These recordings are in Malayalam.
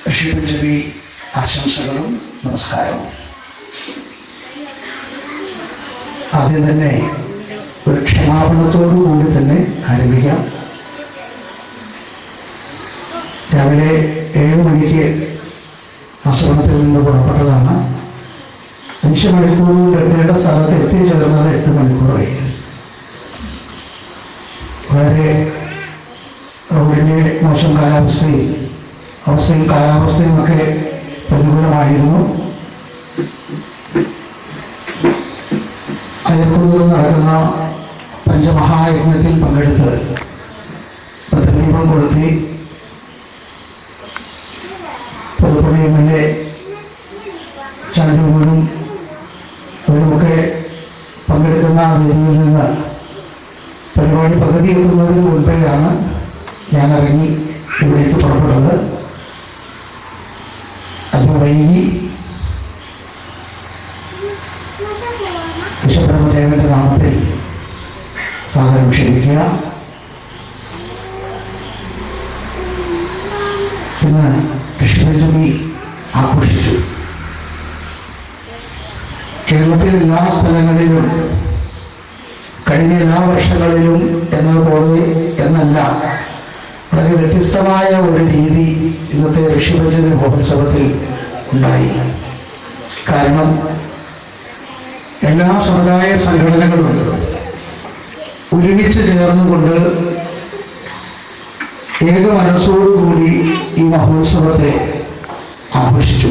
ഋഷിപഞ്ചമി ആശംസകളും നമസ്കാരവും. ആദ്യം തന്നെ ഒരു ക്ഷമാപണത്തോടുകൂടി തന്നെ ആരംഭിക്കാം. രാവിലെ 7 മണിക്ക് ആശ്രമത്തിൽ നിന്ന് പുറപ്പെട്ടതാണ്. 5 മണിക്കൂർ എത്തേണ്ട സ്ഥലത്ത് എത്തിച്ചേർന്നത് 8 മണിക്കൂറായി. വളരെ റോഡിൻ്റെ മോശം കാലാവസ്ഥയും ഒക്കെ പ്രതികൂലമായിരുന്നു. അയർക്കുന്നതിൽ നടക്കുന്ന പഞ്ചമഹായജ്ഞത്തിൽ പങ്കെടുത്ത് ഭദ്രദീപം കൊളുത്തി പുതുപ്പള്ളി എമ്മിൻ്റെ ചാനലുകളും അവരുമൊക്കെ പങ്കെടുക്കുന്ന വേദിയിൽ നിന്ന് പരിപാടി പകുതി എത്തുന്നതിന് മുൻപേയാണ് ഞാൻ ഇറങ്ങി ഇവിടേക്ക് പുറപ്പെടുന്നത്. അല്പം വൈകി വിശ്വബ്രഹ്മദേവന്റെ നാമത്തിൽ സാദരം ക്ഷണിക്കുക. ഇന്ന് ഋഷിപഞ്ചമി ആഘോഷിച്ചു. കേരളത്തിലെ എല്ലാ സ്ഥലങ്ങളിലും കഴിഞ്ഞ എല്ലാ വർഷങ്ങളിലും എന്നതുപോലെ എന്നല്ല, വളരെ വ്യത്യസ്തമായ ഒരു രീതി ഇന്നത്തെ ഋഷിപഞ്ചമി മഹോത്സവത്തിൽ ഉണ്ടായി. കാരണം എല്ലാ സമുദായ സംഘടനകളും ഒരുമിച്ച് ചേർന്നുകൊണ്ട് ഏക മനസ്സോടുകൂടി ഈ മഹോത്സവത്തെ ആഘോഷിച്ചു.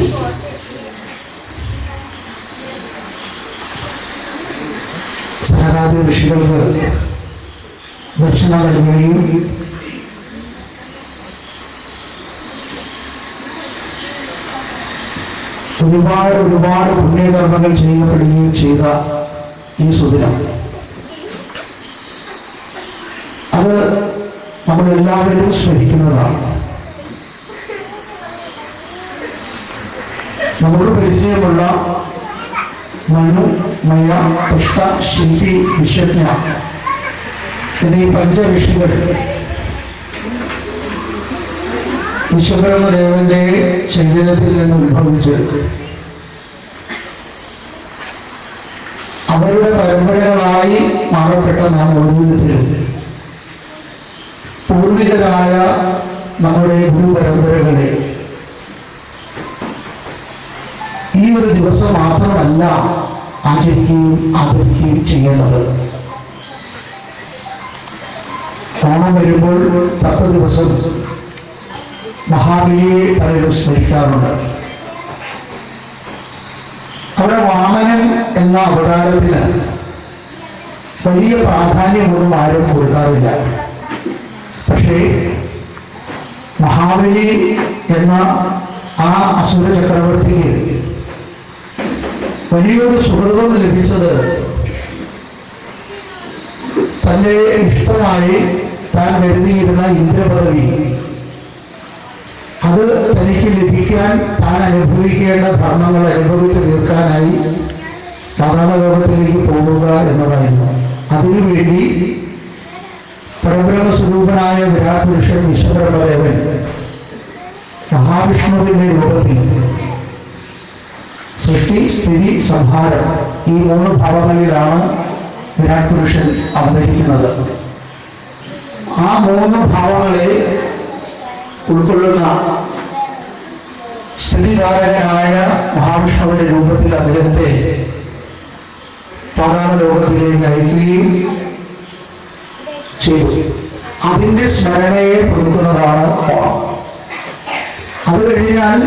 സനകാദി ഋഷികൾക്ക് ദർശനം നൽകുകയും ഒരുപാട് പുണ്യകർമ്മങ്ങൾ ചെയ്യപ്പെടുകയും ചെയ്ത ഈ സുദിനം, അത് നമ്മളെല്ലാവരും സ്മരിക്കുന്നതാണ്. നമുക്ക് പരിചയമുള്ള മനു, മയ, തുഷ്ട, ശില്പി, വിശ്വജ്ഞ എന്നീ പഞ്ചഋഷികൾ വിശ്വബ്രഹ്മദേവന്റെ ചൈതന്യത്തിൽ നിന്ന് ഉത്ഭവിച്ച് അവരുടെ പരമ്പരകളായി മാറപ്പെട്ട നാം ഓരോരുത്തരും പൂർവികരായ നമ്മുടെ ഗുരുപരമ്പരകളെ ഈ ഒരു ദിവസം മാത്രമല്ല ആചരിക്കുകയും ആദരിക്കുകയും ചെയ്യേണ്ടത്. ഓണം വരുമ്പോൾ 10 ദിവസം മഹാബലിയെ പലരും സ്മരിക്കാറുണ്ട്. അവിടെ വാമനൻ എന്ന അവതാരത്തിന് വലിയ പ്രാധാന്യമൊന്നും ആരും കൊടുക്കാറില്ല. പക്ഷേ മഹാബലി എന്ന ആ അസുര ചക്രവർത്തിക്ക് വലിയൊരു സുഹൃതം ലഭിച്ചത് തൻ്റെ ഇഷ്ടമായി താൻ കരുതിയിരുന്ന ഇന്ദ്രപദവി അത് തനിക്ക് ലഭിക്കാൻ, താൻ അനുഭവിക്കേണ്ട ധർമ്മങ്ങൾ അനുഭവിച്ച് തീർക്കാനായി പാതാളലോകത്തിലേക്ക് പോകുക എന്നതായിരുന്നു. അതിനുവേണ്ടി പരബ്രഹ്മ സ്വരൂപനായ വിരാട് പുരുഷൻ വിശ്വബ്രഹ്മദേവൻ മഹാവിഷ്ണുവിന്റെ രൂപത്തിൽ സൃഷ്ടി, സ്ഥിതി, സംഹാരം ഈ 3 ഭാവങ്ങളിലാണ് വിരാട് പുരുഷൻ അവതരിക്കുന്നത്. ആ 3 ഭാവങ്ങളെ ഉൾക്കൊള്ളുന്ന സ്ഥിതികാരകനായ മഹാവിഷ്ണുവിന്റെ രൂപത്തിൽ അദ്ദേഹത്തെ പാതാള ലോകത്തിലേക്ക് അയക്കുകയും ചെയ്തു. അതിൻ്റെ സ്മരണയെ പുതുക്കുന്നതാണ് ഓണം. അത് കഴിഞ്ഞാൽ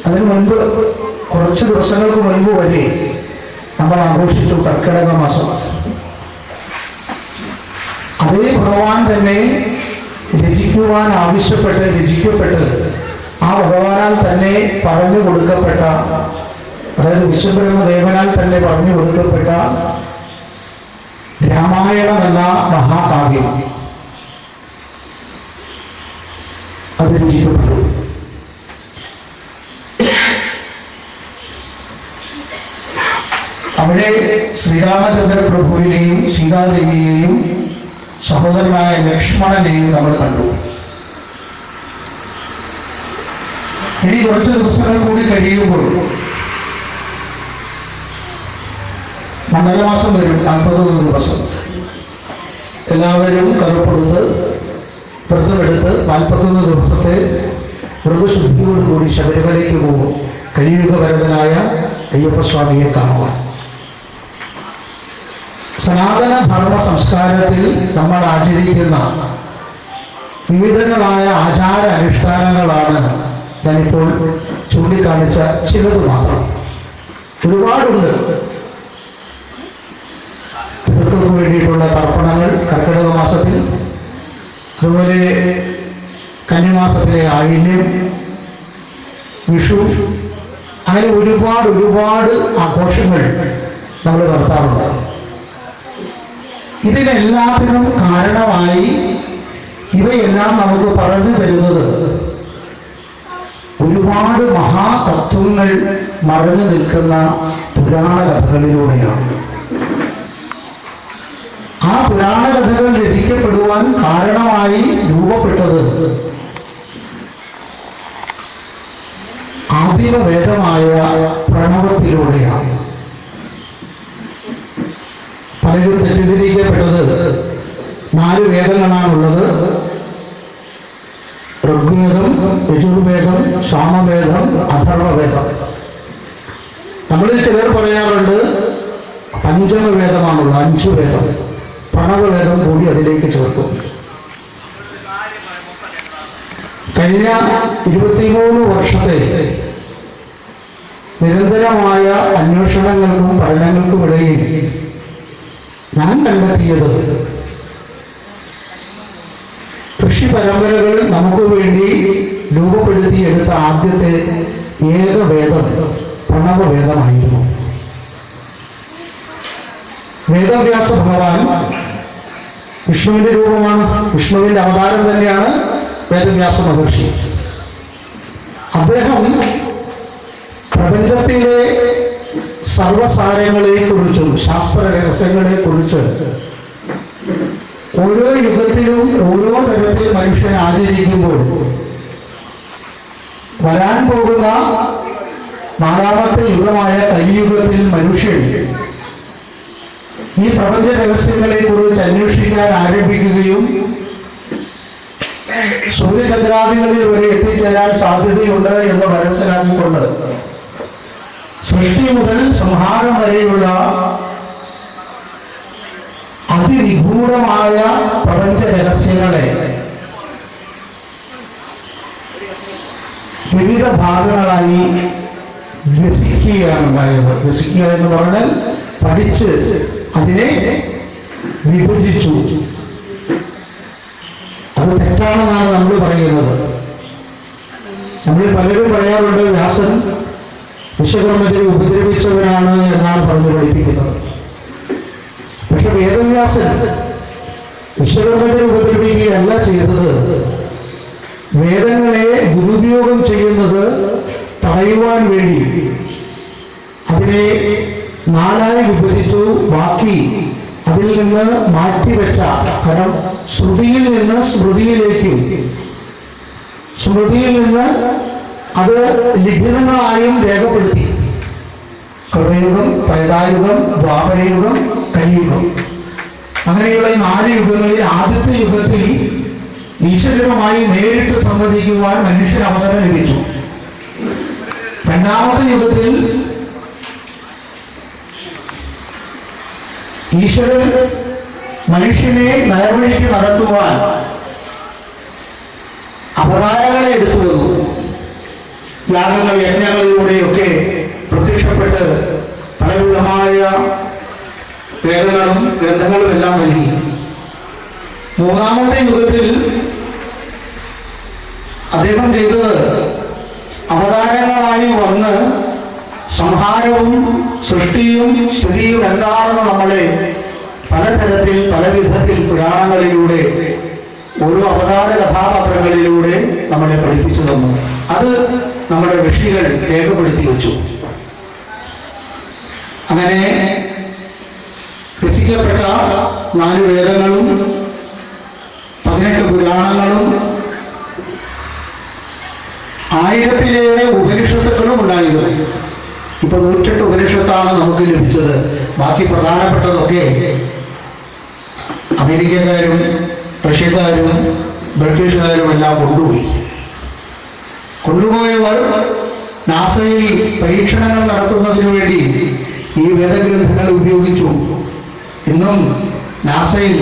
അതിനു മുൻപ് കുറച്ച് ദിവസങ്ങൾക്ക് മുൻപ് വരെ നമ്മൾ ആഘോഷിച്ചു കർക്കിടക മാസം. അതേ ഭഗവാൻ തന്നെ രചിക്കുവാൻ ആവശ്യപ്പെട്ട് രചിക്കപ്പെട്ട് ആ ഭഗവാനാൽ തന്നെ പറഞ്ഞു കൊടുക്കപ്പെട്ട, അതായത് വിശ്വബ്രഹ്മദേവനാൽ തന്നെ പറഞ്ഞു കൊടുക്കപ്പെട്ട രാമായണം എന്ന മഹാകാവ്യം അത് രചിക്കപ്പെട്ടു. അവിടെ ശ്രീരാമചന്ദ്ര പ്രഭുവിനെയും സീതാദേവിയെയും സഹോദരനായ ലക്ഷ്മണനെയും നമ്മൾ കണ്ടു. ഇനി കുറച്ച് ദിവസങ്ങൾ കൂടി കഴിയുമ്പോൾ മണ്ഡലമാസം വരും, 41 ദിവസം. എല്ലാവരും കറുപ്പെടുത്ത് വ്രതമെടുത്ത് 41 ദിവസത്തെ വ്രതശുദ്ധിയോടുകൂടി ശബരിമലയ്ക്ക് പോകും, കലിയുഗവരതനായ അയ്യപ്പസ്വാമിയെ കാണുവാൻ. സനാതന ധർമ്മ സംസ്കാരത്തിൽ നമ്മൾ ആചരിക്കുന്ന വിവിധങ്ങളായ ആചാര അനുഷ്ഠാനങ്ങളാണ് ഞാനിപ്പോൾ ചൂണ്ടിക്കാണിച്ച ചിലത് മാത്രം. ഒരുപാടുണ്ട്. പിതൃക്കൾക്ക് വേണ്ടിയിട്ടുള്ള തർപ്പണങ്ങൾ കർക്കിടക മാസത്തിൽ, അതുപോലെ കന്നിമാസത്തിലെ ആയില്യം, വിഷു, അങ്ങനെ ഒരുപാട് ആഘോഷങ്ങൾ നമ്മൾ നടത്താറുണ്ട്. ഇതിനെല്ലാത്തിനും കാരണമായി ഇവയെല്ലാം നമുക്ക് പറഞ്ഞു തരുന്നത് ഒരുപാട് മഹാതത്വങ്ങൾ മറഞ്ഞു നിൽക്കുന്ന പുരാണ കഥകളിലൂടെയാണ്. ആ പുരാണ കഥകൾ രചിക്കപ്പെടുവാൻ കാരണമായി രൂപപ്പെട്ടത് ആദിമ വേദമായ പ്രണവത്തിലൂടെയാണ്. പലരും തെറ്റിദ്ധരിക്കപ്പെട്ടത് 4 വേദങ്ങളാണുള്ളത്: ഋഗ്വേദം, യജുർവേദം, സാമവേദം, അഥർവവേദം. നമ്മളിൽ ചിലർ പറയാറുണ്ട് പഞ്ചമവേദമാണുള്ളത്, 5 വേദം. പ്രണവവേദം കൂടി അതിലേക്ക് ചേർക്കും. കഴിഞ്ഞ 23 വർഷത്തെ നിരന്തരമായ അന്വേഷണങ്ങൾക്കും പഠനങ്ങൾക്കുമിടയിൽ ഞാൻ കണ്ടെത്തിയത് ഋഷി പരമ്പരകൾ നമുക്ക് വേണ്ടി രൂപപ്പെടുത്തിയെടുത്ത ആദ്യത്തെ ഏകവേദം പ്രണവവേദമായിരുന്നു. വേദവ്യാസ ഭഗവാൻ വിഷ്ണുവിന്റെ രൂപമാണ്, വിഷ്ണുവിന്റെ അവതാരം തന്നെയാണ് വേദവ്യാസ മഹർഷി. അദ്ദേഹം പ്രപഞ്ചത്തിലെ സർവസാരങ്ങളെക്കുറിച്ചും ശാസ്ത്ര രഹസ്യങ്ങളെക്കുറിച്ച് ഓരോ യുഗത്തിലും ഓരോ തരത്തിൽ മനുഷ്യൻ ആചരിക്കുമ്പോൾ വരാൻ പോകുന്ന 4ാമത്തെ യുഗമായ കലിയുഗത്തിൽ മനുഷ്യൻ ഈ പ്രപഞ്ച രഹസ്യങ്ങളെ കുറിച്ച് അന്വേഷിക്കാൻ ആരംഭിക്കുകയും സൂര്യചന്ദ്രാദികളിൽ വരെ എത്തിച്ചേരാൻ സാധ്യതയുണ്ട് എന്ന് മനസ്സിലാക്കിക്കൊണ്ട് സൃഷ്ടി മുതൽ സംഹാരം വരെയുള്ള അതിനിഗൂഢമായ പ്രപഞ്ച രഹസ്യങ്ങളെ വിവിധ ഭാഗങ്ങളായി വ്യസിക്കുകയാണ് ഉണ്ടായത്. വ്യസിക്കുക എന്ന് പറഞ്ഞാൽ പഠിച്ച് അതിനെ വിഭജിച്ചു. അത് തെറ്റാണെന്നാണ് നമ്മൾ പറയുന്നത്. നമ്മൾ പലരും പറയാറുണ്ട് വ്യാസൻ വിശ്വകർമ്മനെ ഉപദ്രവിച്ചവനാണ് എന്നാണ് പറഞ്ഞു പഠിപ്പിക്കുന്നത്. പക്ഷെ വേദവ്യാസൻ വിശ്വകർമ്മനെ ഉപദ്രവിക്കുകയല്ല ചെയ്തത്. വേദങ്ങളെ ദുരുപയോഗം ചെയ്യുന്നത് തടയുവാൻ വേണ്ടി അതിനെ 4ആയി വിഭജിച്ചു. ബാക്കി അതിൽ നിന്ന് മാറ്റിവെച്ച, കാരണം ശ്രുതിയിൽ നിന്ന് സ്മൃതിയിലേക്കും സ്മൃതിയിൽ നിന്ന് അത് ലിഖിതങ്ങളായും രേഖപ്പെടുത്തി. കൃതയുഗം, ത്രേതായുഗം, ദ്വാപരയുഗം, കലിയുഗം, അങ്ങനെയുള്ള ഈ 4 യുഗങ്ങളിൽ ആദ്യത്തെ യുഗത്തിൽ ഈശ്വരനുമായി നേരിട്ട് സംവദിക്കുവാൻ മനുഷ്യന് അവസരം ലഭിച്ചു. 2ാമത്തെ യുഗത്തിൽ ഈശ്വരൻ മനുഷ്യനെ നേർവഴിക്ക് നടത്തുവാൻ അവതാരങ്ങളെ എടുത്തു വന്നു. യാഗങ്ങൾ, യജ്ഞങ്ങളിലൂടെയൊക്കെ പ്രത്യക്ഷപ്പെട്ട് പലവിധമായ വേദങ്ങളും ഗ്രന്ഥങ്ങളും എല്ലാം നൽകി. 3ാമത്തെ യുഗത്തിൽ അദ്ദേഹം ചെയ്തത് അവതാരങ്ങളായി വന്ന് സംഹാരവും സൃഷ്ടിയും സ്ഥിതിയും എന്താണെന്ന് നമ്മളെ പലതരത്തിൽ പലവിധത്തിൽ പുരാണങ്ങളിലൂടെ ഓരോ അവതാര കഥാപാത്രങ്ങളിലൂടെ നമ്മളെ പഠിപ്പിച്ചു തന്നു. അത് നമ്മുടെ ഋഷികൾ രേഖപ്പെടുത്തി വെച്ചു. അങ്ങനെ രചിക്കപ്പെട്ട 4 വേദങ്ങളും 18 പുരാണങ്ങളും 1000-ലേറെ ഉപനിഷത്തുക്കളും ഉണ്ടായിരുന്നു. ഇപ്പൊ 108 ഉപനിഷത്താണ് നമുക്ക് ലഭിച്ചത്. ബാക്കി പ്രധാനപ്പെട്ടതൊക്കെ അമേരിക്കക്കാരും റഷ്യക്കാരും ബ്രിട്ടീഷുകാരും എല്ലാം കൊണ്ടുപോയവർ നാസയിൽ പരീക്ഷണങ്ങൾ നടത്തുന്നതിന് വേണ്ടി ഈ വേദഗ്രന്ഥങ്ങൾ ഉപയോഗിച്ചു. ഇന്നും നാസയിൽ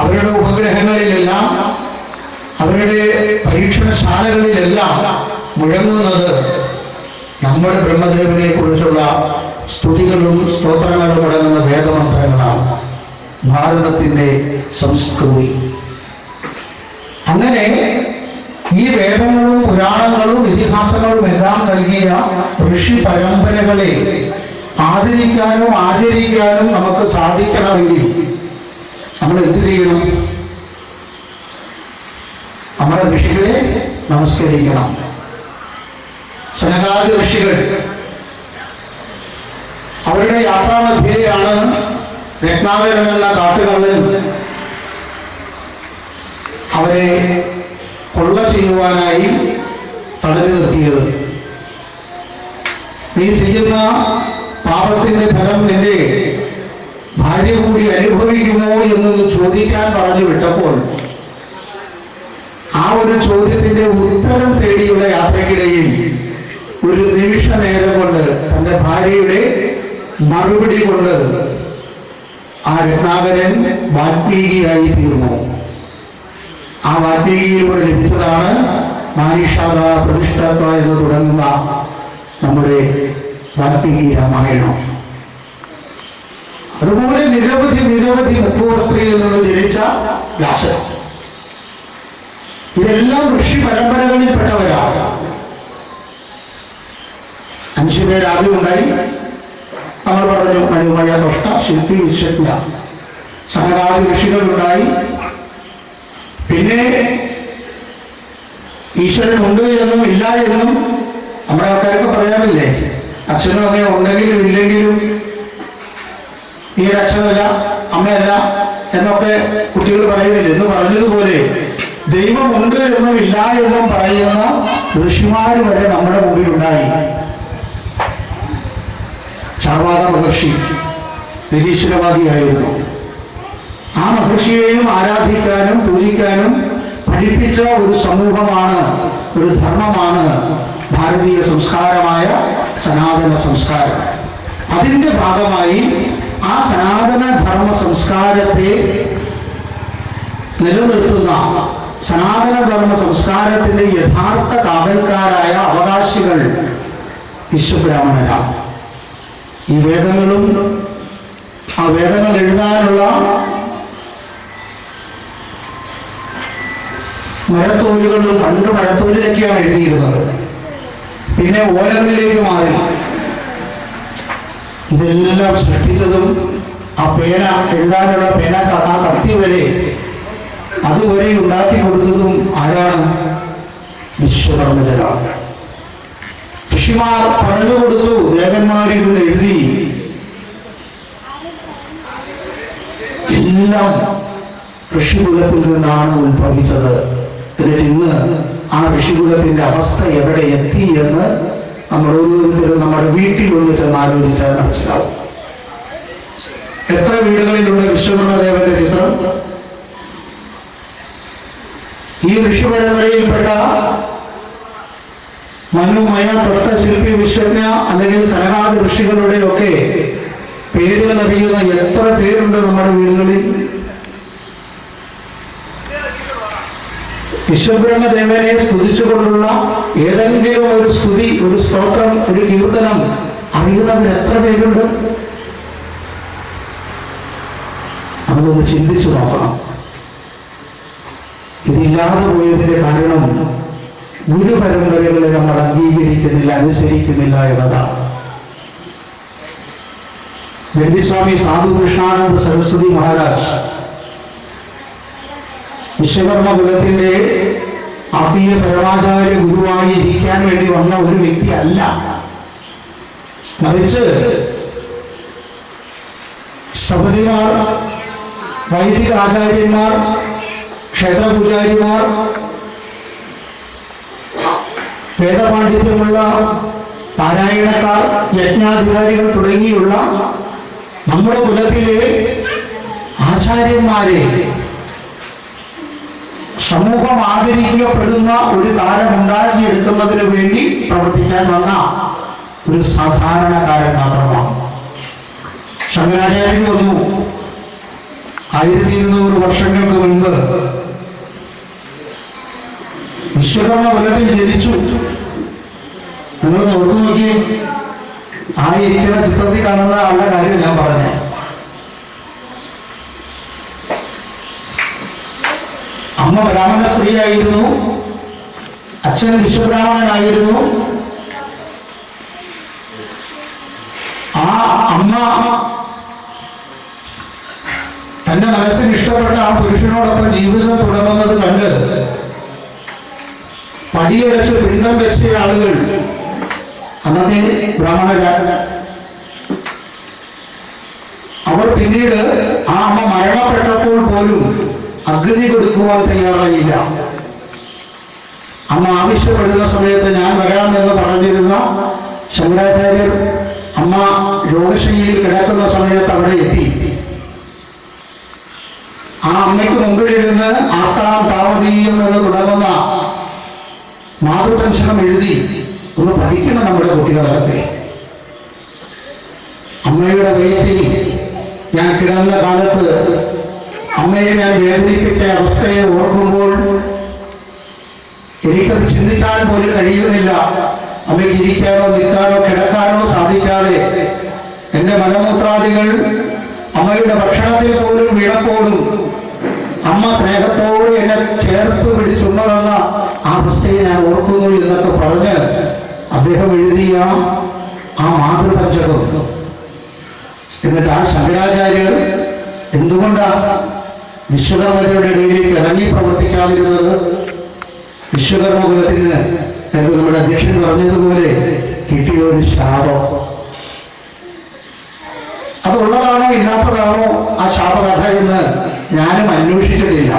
അവരുടെ ഉപഗ്രഹങ്ങളിലെല്ലാം അവരുടെ പരീക്ഷണശാലകളിലെല്ലാം മുഴങ്ങുന്നത് നമ്മുടെ ബ്രഹ്മദേവനെ കുറിച്ചുള്ള സ്തുതികളും സ്തോത്രങ്ങളും അടങ്ങുന്ന വേദമന്ത്രങ്ങളാണ്. ഭാരതത്തിൻ്റെ സംസ്കൃതി. അങ്ങനെ ഈ വേദങ്ങളും പുരാണങ്ങളും ഇതിഹാസങ്ങളും എല്ലാം നൽകിയ ഋഷി പരമ്പരകളെ ആദരിക്കാനും ആചരിക്കാനും നമുക്ക് സാധിക്കണമെങ്കിൽ നമ്മൾ എന്ത് ചെയ്യണം? നമ്മുടെ ഋഷികളെ നമസ്കരിക്കണം. സനകാദി ഋഷികൾ അവരുടെ യാത്രാമധ്യേയാണ് രത്നാകരൻ എന്ന കാട്ടുകള്ളൻ അവരെ കൊള്ള ചെയ്യുവാനായി തടഞ്ഞു നിർത്തിയത്. നീ ചെയ്യുന്ന പാപത്തിന്റെ ഫലം നിന്റെ ഭാര്യ കൂടി അനുഭവിക്കുമോ എന്ന് ചോദിക്കാൻ പറഞ്ഞു വിട്ടപ്പോൾ ആ ഒരു ചോദ്യത്തിന്റെ ഉത്തരം തേടിയുള്ള യാത്രക്കിടയിൽ ഒരു നിമിഷ നേരം കൊണ്ട് തന്റെ ഭാര്യയുടെ മറുപടി കൊണ്ട് ആ രത്നാകരൻ വാൽമീകിയായി തീർന്നു. ആ വാൽമീകിയിലൂടെ ലഭിച്ചതാണ് മാനിഷാദ പ്രതിഷ്ഠാത്വ എന്ന് തുടങ്ങുന്ന നമ്മുടെ വാൽമീകി രാമായണം. അതുപോലെ നിരവധി മുഖ്യവസ്ത്രീയിൽ നിന്ന് ജനിച്ച വ്യാസൻ. ഇതെല്ലാം ഋഷി പരമ്പരകളിൽപ്പെട്ടവരാണ്. 5 പേർ ആദ്യം ഉണ്ടായി. നമ്മൾ പറഞ്ഞു മനുമയ തൊഷ്ട ശില്പി വിശ്വജ്ഞ. സനകാദി ഋഷികളുണ്ടായി. പിന്നെ ഈശ്വരൻ ഉണ്ട് എന്നും ഇല്ല എന്നും നമ്മുടെ ആൾക്കാരൊക്കെ പറയാറില്ലേ? അച്ഛനും അമ്മയും ഉണ്ടെങ്കിലും ഇല്ലെങ്കിലും ഈ അച്ഛനല്ല അമ്മയല്ല എന്നൊക്കെ കുട്ടികൾ പറയുന്നില്ല. എന്ന് പറഞ്ഞതുപോലെ ദൈവമുണ്ട് എന്നും ഇല്ല എന്നും പറയുന്ന ഋഷിമാർ വരെ നമ്മുടെ മുമ്പിൽ ഉണ്ടായി. ചാർവാക മഹർഷി നിരീശ്വരവാദിയായിരുന്നു. ആ മഹർഷിയെയും ആരാധിക്കാനും പൂജിക്കാനും പഠിപ്പിച്ച ഒരു സമൂഹമാണ്, ഒരു ധർമ്മമാണ് ഭാരതീയ സംസ്കാരമായ സനാതന സംസ്കാരം. അതിൻ്റെ ഭാഗമായി ആ സനാതന ധർമ്മ സംസ്കാരത്തെ നിലനിർത്തുന്ന സനാതന ധർമ്മ സംസ്കാരത്തിന്റെ യഥാർത്ഥ കാവൽക്കാരായ അവകാശികൾ വിശ്വബ്രാഹ്മണരാണ്. ഈ വേദങ്ങളും ആ വേദങ്ങൾ എഴുതാനുള്ള മരത്തോലുകളും പണ്ട് മരത്തോലിലൊക്കെയാണ് എഴുതിയിരുന്നത്. പിന്നെ ഓലകളിലേക്ക് മാറി. ഇതെല്ലാം സൃഷ്ടിച്ചതും ആ പേന എഴുതാനുള്ള പേന ആ കത്തി വരെ അതുവരെ ഉണ്ടാക്കി കൊടുത്തതും ആരാണ്? വിശ്വകർമ്മജരാണ്. ഋഷിമാർ പറഞ്ഞു കൊടുത്തു, ദേവന്മാരിരുന്ന് എഴുതി. എല്ലാം ഋഷികുലത്തിൽ നിന്നാണ് ഉത്ഭവിച്ചത്. എന്നിട്ട് ഇന്ന് ആ ഋഷികുലത്തിന്റെ അവസ്ഥ എവിടെ എത്തി എന്ന് നമ്മൾ ഓരോരുത്തരും നമ്മുടെ വീട്ടിൽ ഒന്ന് ചെന്ന് ആലോചിച്ചാൽ മനസ്സിലാവും. എത്ര വീടുകളിലുള്ള വിശ്വകർമ്മദേവന്റെ ചിത്രം? ഈ ഋഷി പരമ്പരയിൽപ്പെട്ട മനുമയ തൊട്ട ശില്പി വിശ്വജ്ഞ അല്ലെങ്കിൽ സനകാദി ഋഷികളുടെ ഒക്കെ പേരുകൾ അറിയുന്ന എത്ര പേരുണ്ട് നമ്മുടെ വീടുകളിൽ? വിശ്വബ്രഹ്മദേവനെ സ്തുതിച്ചുകൊണ്ടുള്ള ഏതെങ്കിലും ഒരു സ്തുതി, ഒരു സ്തോത്രം, ഒരു കീർത്തനം അറിയുന്നവർ എത്ര പേരുണ്ട്? അതൊന്ന് ചിന്തിച്ചു നോക്കണം. ഇതില്ലാതെ പോയതിന്റെ കാരണം ഗുരുപരമ്പരകളെ നമ്മൾ അംഗീകരിക്കുന്നില്ല, അനുസരിക്കുന്നില്ല എന്നതാണ്. ഗണ്ഡിസ്വാമി സാധു കൃഷ്ണാനന്ദ സരസ്വതി മഹാരാജ് വിശ്വകർമ്മ കുലത്തിന്റെ ആത്മീയ പരമാചാര്യ ഗുരുവായി ഇരിക്കാൻ വേണ്ടി വന്ന ഒരു വ്യക്തി അല്ല. മറിച്ച് സമിതിമാർ, വൈദിക ആചാര്യന്മാർ, ക്ഷേത്രപൂജാരിമാർ, വേദപാണ്ഡിത്യമുള്ള പാരായണക്കാർ, യജ്ഞാധികാരികൾ തുടങ്ങിയുള്ള നമ്മുടെ കുലത്തിലെ ആചാര്യന്മാരെ സമൂഹം ആദരിക്കപ്പെടുന്ന ഒരു കാലം ഉണ്ടാക്കിയെടുക്കുന്നതിന് വേണ്ടി പ്രവർത്തിക്കാൻ വന്ന ഒരു സാധാരണക്കാരൻ മാത്രമാണ്. ശങ്കരാചാര്യൻ വന്നു 1200 വർഷങ്ങൾക്ക് മുൻപ് വിശ്വകർമ്മ കുലത്തിൽ ജനിച്ചു. നിങ്ങൾ ഓർത്തു നോക്കി, ആ ഇരിക്കുന്ന ചിത്രത്തിൽ കാണുന്ന ആളുടെ കാര്യം ഞാൻ പറഞ്ഞേ. അമ്മ ബ്രാഹ്മണ സ്ത്രീയായിരുന്നു, അച്ഛൻ വിശ്വബ്രാഹ്മണനായിരുന്നു. ആ അമ്മ തന്റെ മനസ്സിന് ഇഷ്ടപ്പെട്ട ആ പുരുഷനോടൊപ്പം ജീവിതം തുടങ്ങുന്നത് കണ്ട് പടിയടച്ച് പിണ്ടം വെച്ച ആളുകൾ അന്നത്തെ ബ്രാഹ്മണരാണ്. അവർ പിന്നീട് ആ അമ്മ മരണപ്പെട്ടപ്പോൾ പോലും അഗ്നി കൊടുക്കുവാൻ തയ്യാറായില്ല. അമ്മ ആവശ്യപ്പെടുന്ന സമയത്ത് ഞാൻ വരാമെന്ന് പറഞ്ഞിരുന്ന ശങ്കരാചാര്യർ അമ്മ രോഗശയ്യയിൽ കിടക്കുന്ന സമയത്ത് അവിടെ എത്തി. ആ അമ്മയ്ക്ക് മുമ്പിലിരുന്ന് ആസ്ഥാനം താവതീയം എന്ന് തുടങ്ങുന്ന മാതൃപഞ്ചകം എഴുതി ഒന്ന് പഠിക്കണം നമ്മുടെ കുട്ടികളൊക്കെ. അമ്മയുടെ വയറ്റിൽ ഞാൻ കിടന്ന കാലത്ത് അമ്മയെ ഞാൻ വേദനിപ്പിച്ച അവസ്ഥയെ ഓർക്കുമ്പോൾ എനിക്കത് ചിന്തിക്കാൻ പോലും കഴിയുന്നില്ല. അമ്മയ്ക്ക് ഇരിക്കാനോ നിൽക്കാനോ കിടക്കാനോ സാധിക്കാതെ എൻ്റെ മലമൂത്രാദികൾ അമ്മയുടെ ഭക്ഷണത്തിൽ പോലും വീണപ്പോഴും അമ്മ സ്നേഹത്തോടെ എന്നെ ചേർത്ത് പിടിച്ചുള്ളതെന്ന ആ അവസ്ഥയെ ഞാൻ ഓർക്കുന്നു എന്നൊക്കെ പറഞ്ഞ് അദ്ദേഹം എഴുതിയ ആ മാതൃപഞ്ചകം. എന്നിട്ട് ആ ശങ്കരാചാര്യർ എന്തുകൊണ്ടാണ് വിശ്വകർമ്മരുടെ ഇടയിലേക്ക് ഇറങ്ങി പ്രവർത്തിക്കാതിരുന്നത്? വിശ്വകർമ്മ കുലത്തിന് എന്ന് നമ്മുടെ അധ്യക്ഷൻ പറഞ്ഞതുപോലെ കിട്ടിയ ഒരു ശാപം. അതുള്ളതാണോ ഇല്ലാത്തതാണോ ആ ശാപകഥ എന്ന് ഞാനും അന്വേഷിച്ചിട്ടില്ല.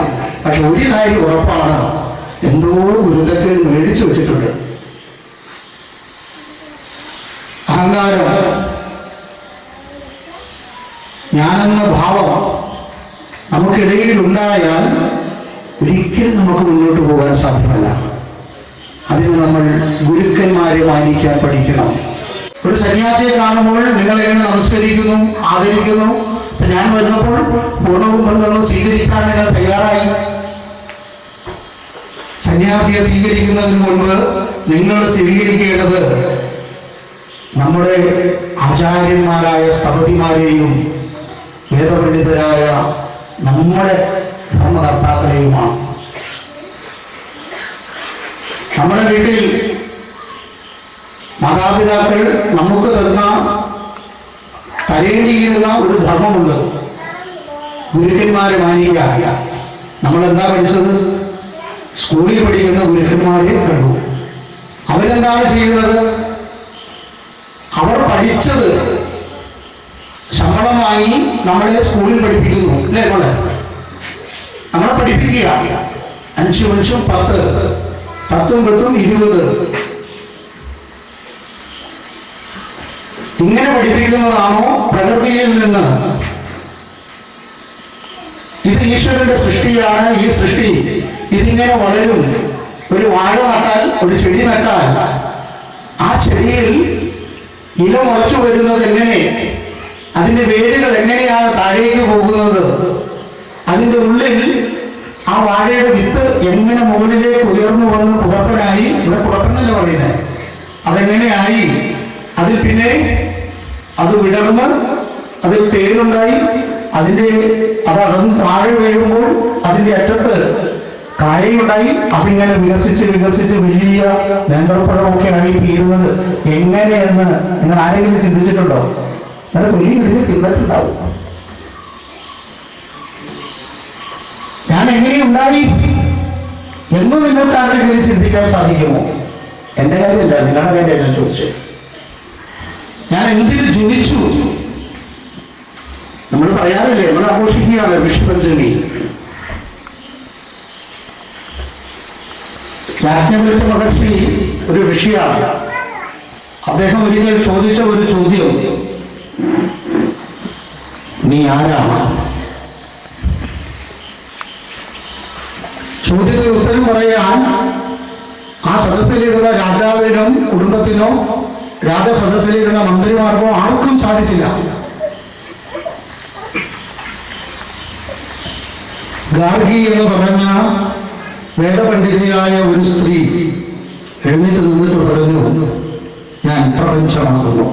പക്ഷെ ഒരു കാര്യം ഉറപ്പാണ്, എന്തോ ഗുരുതക്കൾ മേടിച്ചു വെച്ചിട്ടുണ്ട്. അഹങ്കാരം, ഞാനെന്ന ഭാവം നമുക്കിടയിൽ ഉണ്ടായാൽ ഒരിക്കലും നമുക്ക് മുന്നോട്ട് പോകാൻ സാധ്യമല്ല. അതിന് നമ്മൾ ഗുരുക്കന്മാരെ മാനിക്കാൻ പഠിക്കണം. ഒരു സന്യാസിയെ കാണുമ്പോൾ നിങ്ങൾ എങ്ങനെ നമസ്കരിക്കുന്നു, ആദരിക്കുന്നു. ഞാൻ വരുന്നപ്പോൾ പൂർണ്ണവും ബന്ധങ്ങളും സ്വീകരിക്കാൻ നിങ്ങൾ തയ്യാറായി. സന്യാസിയെ സ്വീകരിക്കുന്നതിന് മുൻപ് നിങ്ങൾ സ്വീകരിക്കേണ്ടത് നമ്മുടെ ആചാര്യന്മാരായ സ്ഥപതിമാരെയും വേദപണ്ഡിതരായ നമ്മുടെ ധർമ്മകർത്താക്കളെയുമാണ്. നമ്മുടെ വീട്ടിൽ മാതാപിതാക്കൾ നമുക്ക് തരേണ്ടിയിരുന്ന ഒരു ധർമ്മമുണ്ട്, ഗുരുക്കന്മാരെ മാനിക്കുക. നമ്മളെന്താ പഠിച്ചത്? സ്കൂളിൽ പഠിക്കുന്ന ഗുരുക്കന്മാരെ കണ്ടു. അവരെന്താണ് ചെയ്യുന്നത്? അവർ പഠിച്ചത് ശമ്പളം വാങ്ങി നമ്മളെ സ്കൂളിൽ പഠിപ്പിക്കുന്നു. അല്ലേ? നമ്മളെ പഠിപ്പിക്കുക. 5 5 10, 10 10 20 ഇങ്ങനെ പഠിപ്പിക്കുന്നതാണോ പ്രകൃതിയിൽ നിന്ന്? ഇത് ഈശ്വരന്റെ സൃഷ്ടിയാണ്. ഈ സൃഷ്ടി ഇതിങ്ങനെ വളരും. ഒരു വാഴ നട്ടാൽ, ഒരു ചെടി നട്ടാൽ ആ ചെടിയിൽ ഇല മുളച്ചു വരുന്നത് എങ്ങനെ? അതിൻ്റെ വേരുകൾ എങ്ങനെയാണ് താഴേക്ക് പോകുന്നത്? അതിൻ്റെ ഉള്ളിൽ ആ വാഴയുടെ വിത്ത് എങ്ങനെ മുകളിലേക്ക് ഉയർന്നു വന്ന് പുറപ്പനായി, ഇവിടെ പുറപ്പെന്നല്ല പറയുന്നത്, അതെങ്ങനെയായി? അതിൽ പിന്നെ അത് വിടർന്ന് അതിൽ തേനുണ്ടായി, അതടർന്ന് താഴെ വീഴുമ്പോൾ അതിൻ്റെ അറ്റത്ത് കായയുണ്ടായി. അതിങ്ങനെ വികസിച്ച് വികസിച്ച് വലിയ നേന്ത്രപ്പഴമൊക്കെ ആയി തീരുന്നത് എങ്ങനെയെന്ന് നിങ്ങൾ ആരെങ്കിലും ചിന്തിച്ചിട്ടുണ്ടോ? അത് തൊലി കഴിഞ്ഞ് തിന്നിട്ടുണ്ടാവും. ഞാൻ എങ്ങനെയുണ്ടായി എന്ന് നിങ്ങൾക്ക് ആരെങ്കിലും ചിന്തിക്കാൻ സാധിക്കുമോ? എൻ്റെ കാര്യമല്ല, നിങ്ങളുടെ കാര്യം ഞാൻ ചോദിച്ചത്. ഞാൻ എന്തിന് ജനിച്ചു? നമ്മൾ പറയാറില്ലേ, നമ്മൾ ആഘോഷിക്കുകയാണ് ഋഷിപഞ്ചമി. യാജ്ഞവൽക്യ മഹർഷി ഒരു ഋഷിയാണ്. അദ്ദേഹം ഒരിക്കൽ ചോദിച്ച ഒരു ചോദ്യം, നീ ആരാണ്? ചോദ്യത്തിന് ഉത്തരം പറയാൻ ആ സദസ്സിലിരുന്ന രാജാവിനും കുടുംബത്തിനോ രാജസദസ്സിലിരുന്ന മന്ത്രിമാർക്കോ ആർക്കും സാധിച്ചില്ല. ഗാർഗി എന്ന് പറഞ്ഞ വേദപണ്ഡിതയായ ഒരു സ്ത്രീ എഴുന്നേറ്റ് നിന്നിട്ട് പറഞ്ഞു, ഞാൻ പ്രപഞ്ചമാകുന്നു.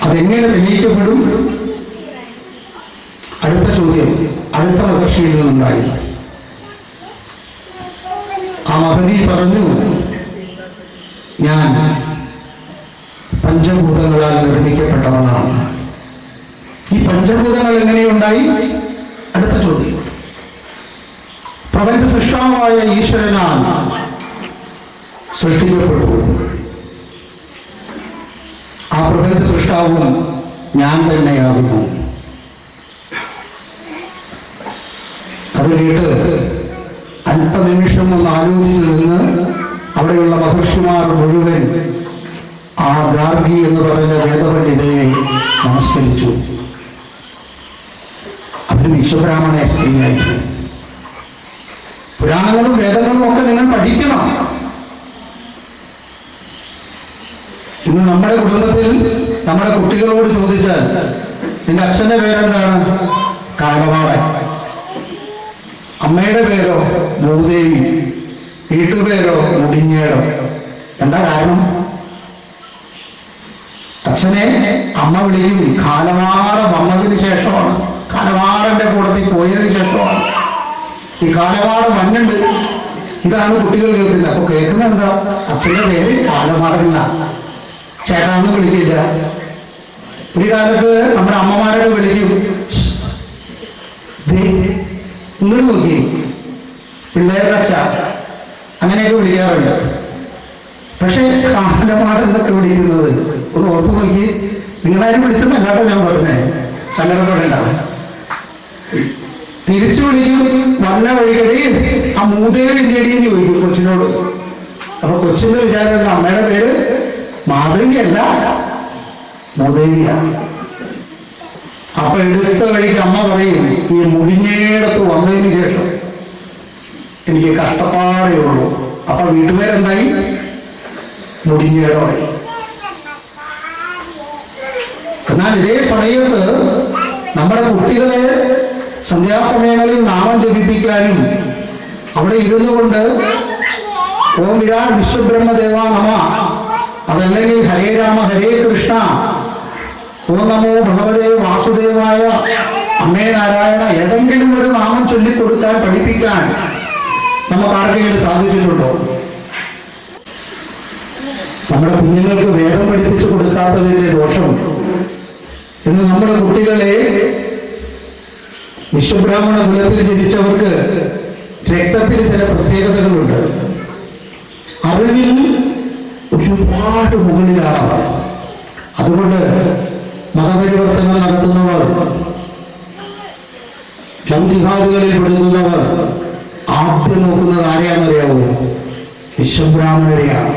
അതെങ്ങനെ തെളിയിക്കപ്പെടും? അടുത്ത ചോദ്യം അടുത്ത മഹർഷിയിൽ നിന്നുണ്ടായി. ആ മഹതി പറഞ്ഞു, ഞാൻ പഞ്ചഭൂതങ്ങളാൽ നിർമ്മിക്കപ്പെട്ടവനാണ്. ഈ പഞ്ചഭൂതങ്ങൾ എങ്ങനെയുണ്ടായി? അടുത്ത ചോദ്യം. പ്രപഞ്ച സൃഷ്ടാവായ ഈശ്വരനാണ് സൃഷ്ടിക്കപ്പെട്ടു. ആ പ്രപഞ്ച സൃഷ്ടാവും ഞാൻ തന്നെയാകുന്നു. അത് കേട്ട് അല്പനിമിഷം ഒന്ന് ആലോചിച്ചു നിന്ന് അവിടെയുള്ള മഹർഷിമാർ മുഴുവൻ ആ ഗാർഗി എന്ന് പറഞ്ഞ വേദപണ്ഡിതയെ നമസ്കരിച്ചു. അവർ വിശ്വബ്രാഹ്മണ സ്ത്രീയായിരുന്നു. പുരാണങ്ങളും വേദങ്ങളും ഒക്കെ നിങ്ങൾ പഠിക്കണം. ഇന്ന് നമ്മുടെ കുടുംബത്തിൽ നമ്മുടെ കുട്ടികളോട് ചോദിച്ചാൽ നിന്റെ അച്ഛന്റെ പേരെന്താണ്? കാലവാടൻ. അമ്മയുടെ പേരോ? ഭൂദേവി. വീട്ടുപേരോ? മുടിഞ്ഞേടോ. എന്താ കാരണം? അച്ഛനെ അമ്മ വിളിയും കാലവാടൻ വന്നതിന് ശേഷമാണ്, കാലവാടന്റെ കൂടത്തിൽ പോയതിന് ശേഷമാണ്. ഈ കാലവാടൻ മഞ്ഞുണ്ട്, ഇതാണ് കുട്ടികൾ കേൾക്കുന്നത്. അപ്പൊ കേൾക്കുന്നത് എന്താ? അച്ഛന്റെ പേര് കാലവാടനില്ല, ചേട്ടാന്ന് വിളിക്കില്ല. ഒരു കാലത്ത് നമ്മുടെ അമ്മമാരൊക്കെ വിളിക്കും, ഇങ്ങോട്ട് നോക്കി പിള്ളേരുടെ അച്ഛ, അങ്ങനെയൊക്കെ വിളിക്കാറുണ്ട്. പക്ഷെ കാലമാടെന്നൊക്കെ വിളിക്കുന്നത് ഒന്ന് ഓർത്തു നോക്കി. നിങ്ങളാരും വിളിച്ചെന്നല്ലാട്ടോ ഞാൻ പറഞ്ഞേ, സങ്കടത്തോടെ ഉണ്ടാവും. തിരിച്ചു വിളിക്കും, വന്ന വഴികടി ആ മൂദേവി ഇന്ത്യടിയെന്ന് ചോദിക്കും കൊച്ചിനോട്. അപ്പൊ കൊച്ചിന്റെ വിചാരം അമ്മയുടെ പേര് മാധവിയല്ല, മൂദേവിയാണ്. അപ്പൊ എടുത്ത വഴിക്ക് അമ്മ പറയും, ഈ മുടിഞ്ഞേടത്ത് വന്നതിന് ശേഷം എനിക്ക് കഷ്ടപ്പാടേ ഉള്ളൂ. അപ്പൊ വീട്ടുപേരെന്തായി? മുടിഞ്ഞേടമായി. എന്നാൽ ഇതേ സമയത്ത് നമ്മുടെ കുട്ടികളെ സന്ധ്യാസമയങ്ങളിൽ നാമം ജപിപ്പിക്കാനും അവിടെ ഇരുന്നു കൊണ്ട് ഓം വിരാട് വിശ്വബ്രഹ്മദേവ നമ, അതല്ലെങ്കിൽ ഹരേ രാമ ഹരേ കൃഷ്ണ, ഓം നമോ ഭഗവതേ വാസുദേവായ, അമ്മേ നാരായണ, ഏതെങ്കിലും ഒരു നാമം ചൊല്ലിക്കൊടുക്കാൻ പഠിപ്പിക്കാൻ നമുക്ക് ആർക്കെങ്കിലും സാധിച്ചിട്ടുണ്ടോ? നമ്മുടെ കുഞ്ഞുങ്ങൾക്ക് വേദം പഠിപ്പിച്ചു കൊടുക്കാത്തതിന്റെ ദോഷം ഇന്ന് നമ്മുടെ കുട്ടികളെ വിശ്വബ്രാഹ്മണ കുലത്തിൽ ജനിച്ചവർക്ക് രക്തത്തിന് ചില പ്രത്യേകതകളുണ്ട്. അറിവിൽ ഒരുപാട് മുകളിലാണ് അവർ. അതുകൊണ്ട് മതപരിവർത്തനം നടത്തുന്നവർ, ലൗകികാദികളിൽ പെടുന്നവർ ആദ്യം നോക്കുന്നത് ആരെയാണെന്നറിയാവോ? വിശ്വബ്രാഹ്മണരെയാണ്.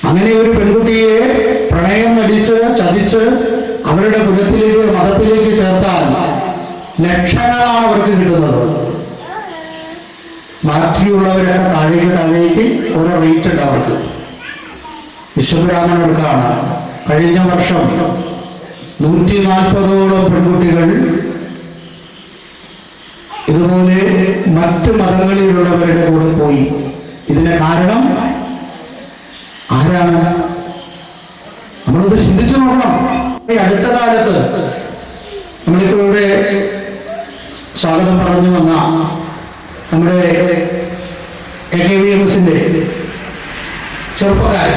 അങ്ങനെ ഒരു പെൺകുട്ടിയെ പ്രണയം നടിച്ച് ചതിച്ച് അവരുടെ കുലത്തിലേക്ക് മതത്തിലേക്ക് ചേർത്താൽ ലക്ഷങ്ങളാണ് അവർക്ക് കിട്ടുന്നത്. ബാക്കിയുള്ളവരുടെ താഴേക്ക് ഓരോ റേറ്റ് ഉണ്ട് അവർക്ക്. വിശ്വബ്രാഹ്മണർക്കാണ് കഴിഞ്ഞ വർഷം 140ഓളം പെൺകുട്ടികൾ ഇതുപോലെ മറ്റ് മതങ്ങളിലുള്ളവരുടെ കൂടെ പോയി. ഇതിന് കാരണം ആരാണ്? നമ്മളത് ചിന്തിച്ചു നോക്കണം. ഈ അടുത്ത കാലത്ത് നമ്മളിപ്പോ ഇവിടെ സ്വാഗതം പറഞ്ഞു വന്ന നമ്മുടെ AKVMSന്റെ ചെറുപ്പക്കാർ,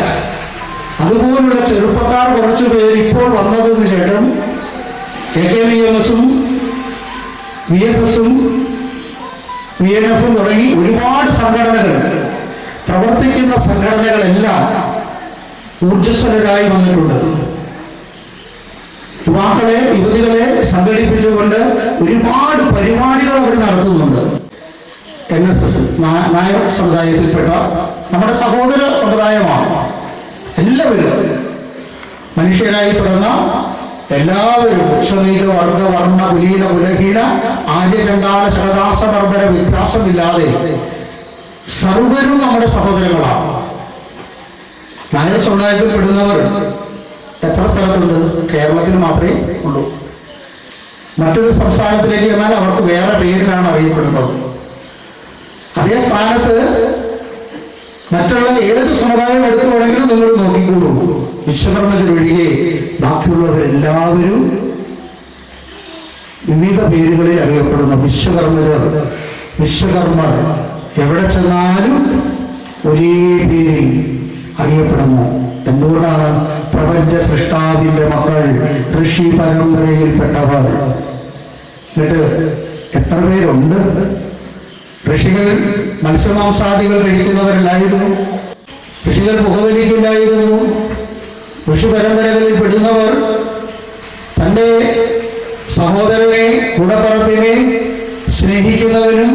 അതുപോലുള്ള ചെറുപ്പക്കാർ കുറച്ചു പേര് ഇപ്പോൾ വന്നതിന് ശേഷം AKVMSും VSSും VNFും തുടങ്ങി ഒരുപാട് സംഘടനകൾ, പ്രവർത്തിക്കുന്ന സംഘടനകളെല്ലാം ഊർജ്ജസ്വലരായി വന്നിട്ടുണ്ട്. യുവാക്കളെ യുവതികളെ സംഘടിപ്പിച്ചുകൊണ്ട് ഒരുപാട് പരിപാടികൾ അവർ നടത്തുന്നുണ്ട്. NSS നായർ സമുദായത്തിൽപ്പെട്ട നമ്മുടെ സഹോദര സമുദായമാണ്. എല്ലാവരും മനുഷ്യരായി പിറന്ന എല്ലാവരും ഉച്ചനീച വർഗ വർണ്ണ കുലീന കുലഹീന ആര്യചണ്ടാല ശരദാസ ബർബര വ്യത്യാസമില്ലാതെ സർവരും നമ്മുടെ സഹോദരങ്ങളാണ്. നായർ സമുദായത്തിൽ പെടുന്നവർ എത്ര സ്ഥലത്തുണ്ട്? കേരളത്തിൽ മാത്രമേ ഉള്ളൂ. മറ്റൊരു സംസ്ഥാനത്തിലേക്ക് ചെന്നാൽ അവർക്ക് വേറെ പേരിലാണ് അറിയപ്പെടുന്നത്. അതേ സ്ഥാനത്ത് മറ്റുള്ള ഏത് സമുദായം എടുത്തു വേണമെങ്കിലും നിങ്ങൾ നോക്കിക്കോളൂ, വിശ്വകർമ്മത്തിലൊഴികെ ബാക്കിയുള്ളവരെല്ലാവരും വിവിധ പേരുകളിൽ അറിയപ്പെടുന്നു. വിശ്വകർമ്മർ, വിശ്വകർമ്മർ എവിടെ ചെന്നാലും ഒരേ പേരിൽ അറിയപ്പെടുന്നു. എന്തുകൊണ്ടാണ്? പ്രപഞ്ച സൃഷ്ടാവിന്റെ മക്കൾ, ഋഷി പരമ്പരയിൽപ്പെട്ടവർ. എന്നിട്ട് എത്ര പേരുണ്ട്? ഋഷികൾ മത്സ്യമാംസാദികൾ കഴിക്കുന്നവരല്ലായിരുന്നു. ഋഷികൾ പുകവലിക്കില്ലായിരുന്നു. ഋഷി പരമ്പരകളിൽ പെടുന്നവർ തൻ്റെ സഹോദരനെ കൂടപ്പറപ്പിനെ സ്നേഹിക്കുന്നവനും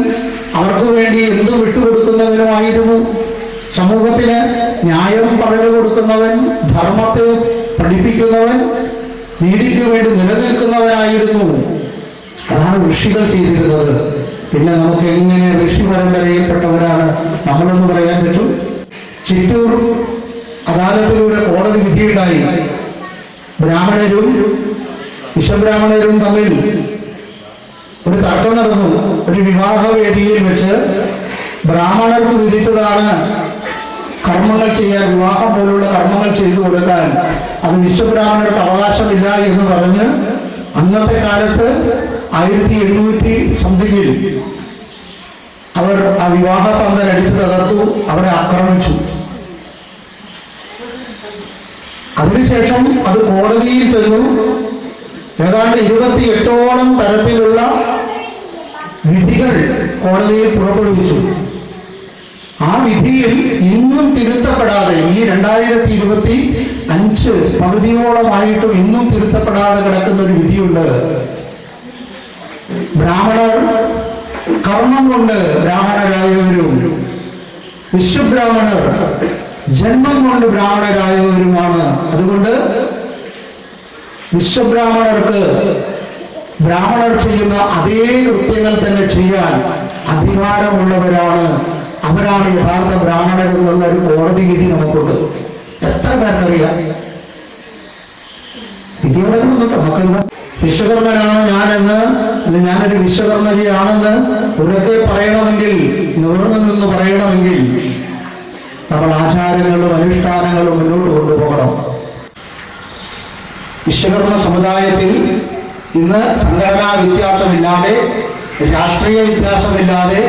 അവർക്ക് വേണ്ടി എന്തും വിട്ടുകൊടുക്കുന്നവനുമായിരുന്നു. സമൂഹത്തിന് ന്യായം പറഞ്ഞു കൊടുക്കുന്നവൻ, ധർമ്മത്തെ പഠിപ്പിക്കുന്നവൻ, നീതിക്ക് വേണ്ടി നിലനിൽക്കുന്നവനായിരുന്നു. അതാണ് ഋഷികൾ ചെയ്തിരുന്നത്. പിന്നെ നമുക്ക് എങ്ങനെ ഋഷി പരമ്പരയിൽപ്പെട്ടവരാണ് നമ്മളെന്ന് പറയാൻ പറ്റും? ചിറ്റൂർ അദാലത്തിലൂടെ കോടതി വിധിയുണ്ടായി. ബ്രാഹ്മണരും വിശ്വബ്രാഹ്മണരും തമ്മിൽ ഒരു തർക്കം നടന്നു. ഒരു വിവാഹവേദിയിൽ വെച്ച് ബ്രാഹ്മണർക്ക് വിധിച്ചതാണ് കർമ്മങ്ങൾ ചെയ്യാൻ, വിവാഹം പോലുള്ള കർമ്മങ്ങൾ ചെയ്തു കൊടുക്കാൻ. അത് വിശ്വബ്രാഹ്മണർക്ക് അവകാശമില്ല എന്ന് പറഞ്ഞ് അന്നത്തെ കാലത്ത് 1700 സംതിങ്ങിൽ അവർ ആ വിവാഹ പന്തൽ അടിച്ചു തകർത്തു, അവരെ ആക്രമിച്ചു. അതിനുശേഷം അത് കോടതിയിൽ ചെന്നു. ഏതാണ്ട് 28ഓളം തരത്തിലുള്ള വിധികൾ കോടതിയിൽ പുറപ്പെടുവിച്ചു. ആ വിധിയിൽ ഇന്നും തിരുത്തപ്പെടാതെ, ഈ 2025 പകുതിയോളമായിട്ടും ഇന്നും തിരുത്തപ്പെടാതെ കിടക്കുന്ന ഒരു വിധിയുണ്ട്. ബ്രാഹ്മണർ കർമ്മം കൊണ്ട് ബ്രാഹ്മണരായവരും വിശ്വബ്രാഹ്മണർ ജന്മം കൊണ്ട് ബ്രാഹ്മണരായവരുമാണ്. അതുകൊണ്ട് വിശ്വബ്രാഹ്മണർക്ക് ബ്രാഹ്മണർ ചെയ്യുന്ന അതേ കൃത്യങ്ങൾ തന്നെ ചെയ്യാൻ അധികാരമുള്ളവരാണ്. അവരാണ് യഥാർത്ഥ ബ്രാഹ്മണർ എന്നുള്ള ഒരു കോടതി വിധി നമുക്കുണ്ട്. എത്ര പേർക്കറിയാം? വിധിയോടെ നമുക്കെന്താ? വിശ്വകർമ്മനാണ് ഞാനെന്ന്, അല്ലെങ്കിൽ ഞാനൊരു വിശ്വകർമ്മജിയാണെന്ന് ഉറക്കെ പറയണമെങ്കിൽ, നിവർന്നു നിന്ന് പറയണമെങ്കിൽ നമ്മൾ ആചാരങ്ങളും അനുഷ്ഠാനങ്ങളും മുന്നോട്ട് കൊണ്ടുപോകണം. വിശ്വകർമ്മ സമുദായത്തിൽ ഇന്ന് സംഘടനാ വ്യത്യാസമില്ലാതെ, രാഷ്ട്രീയ വ്യത്യാസമില്ലാതെ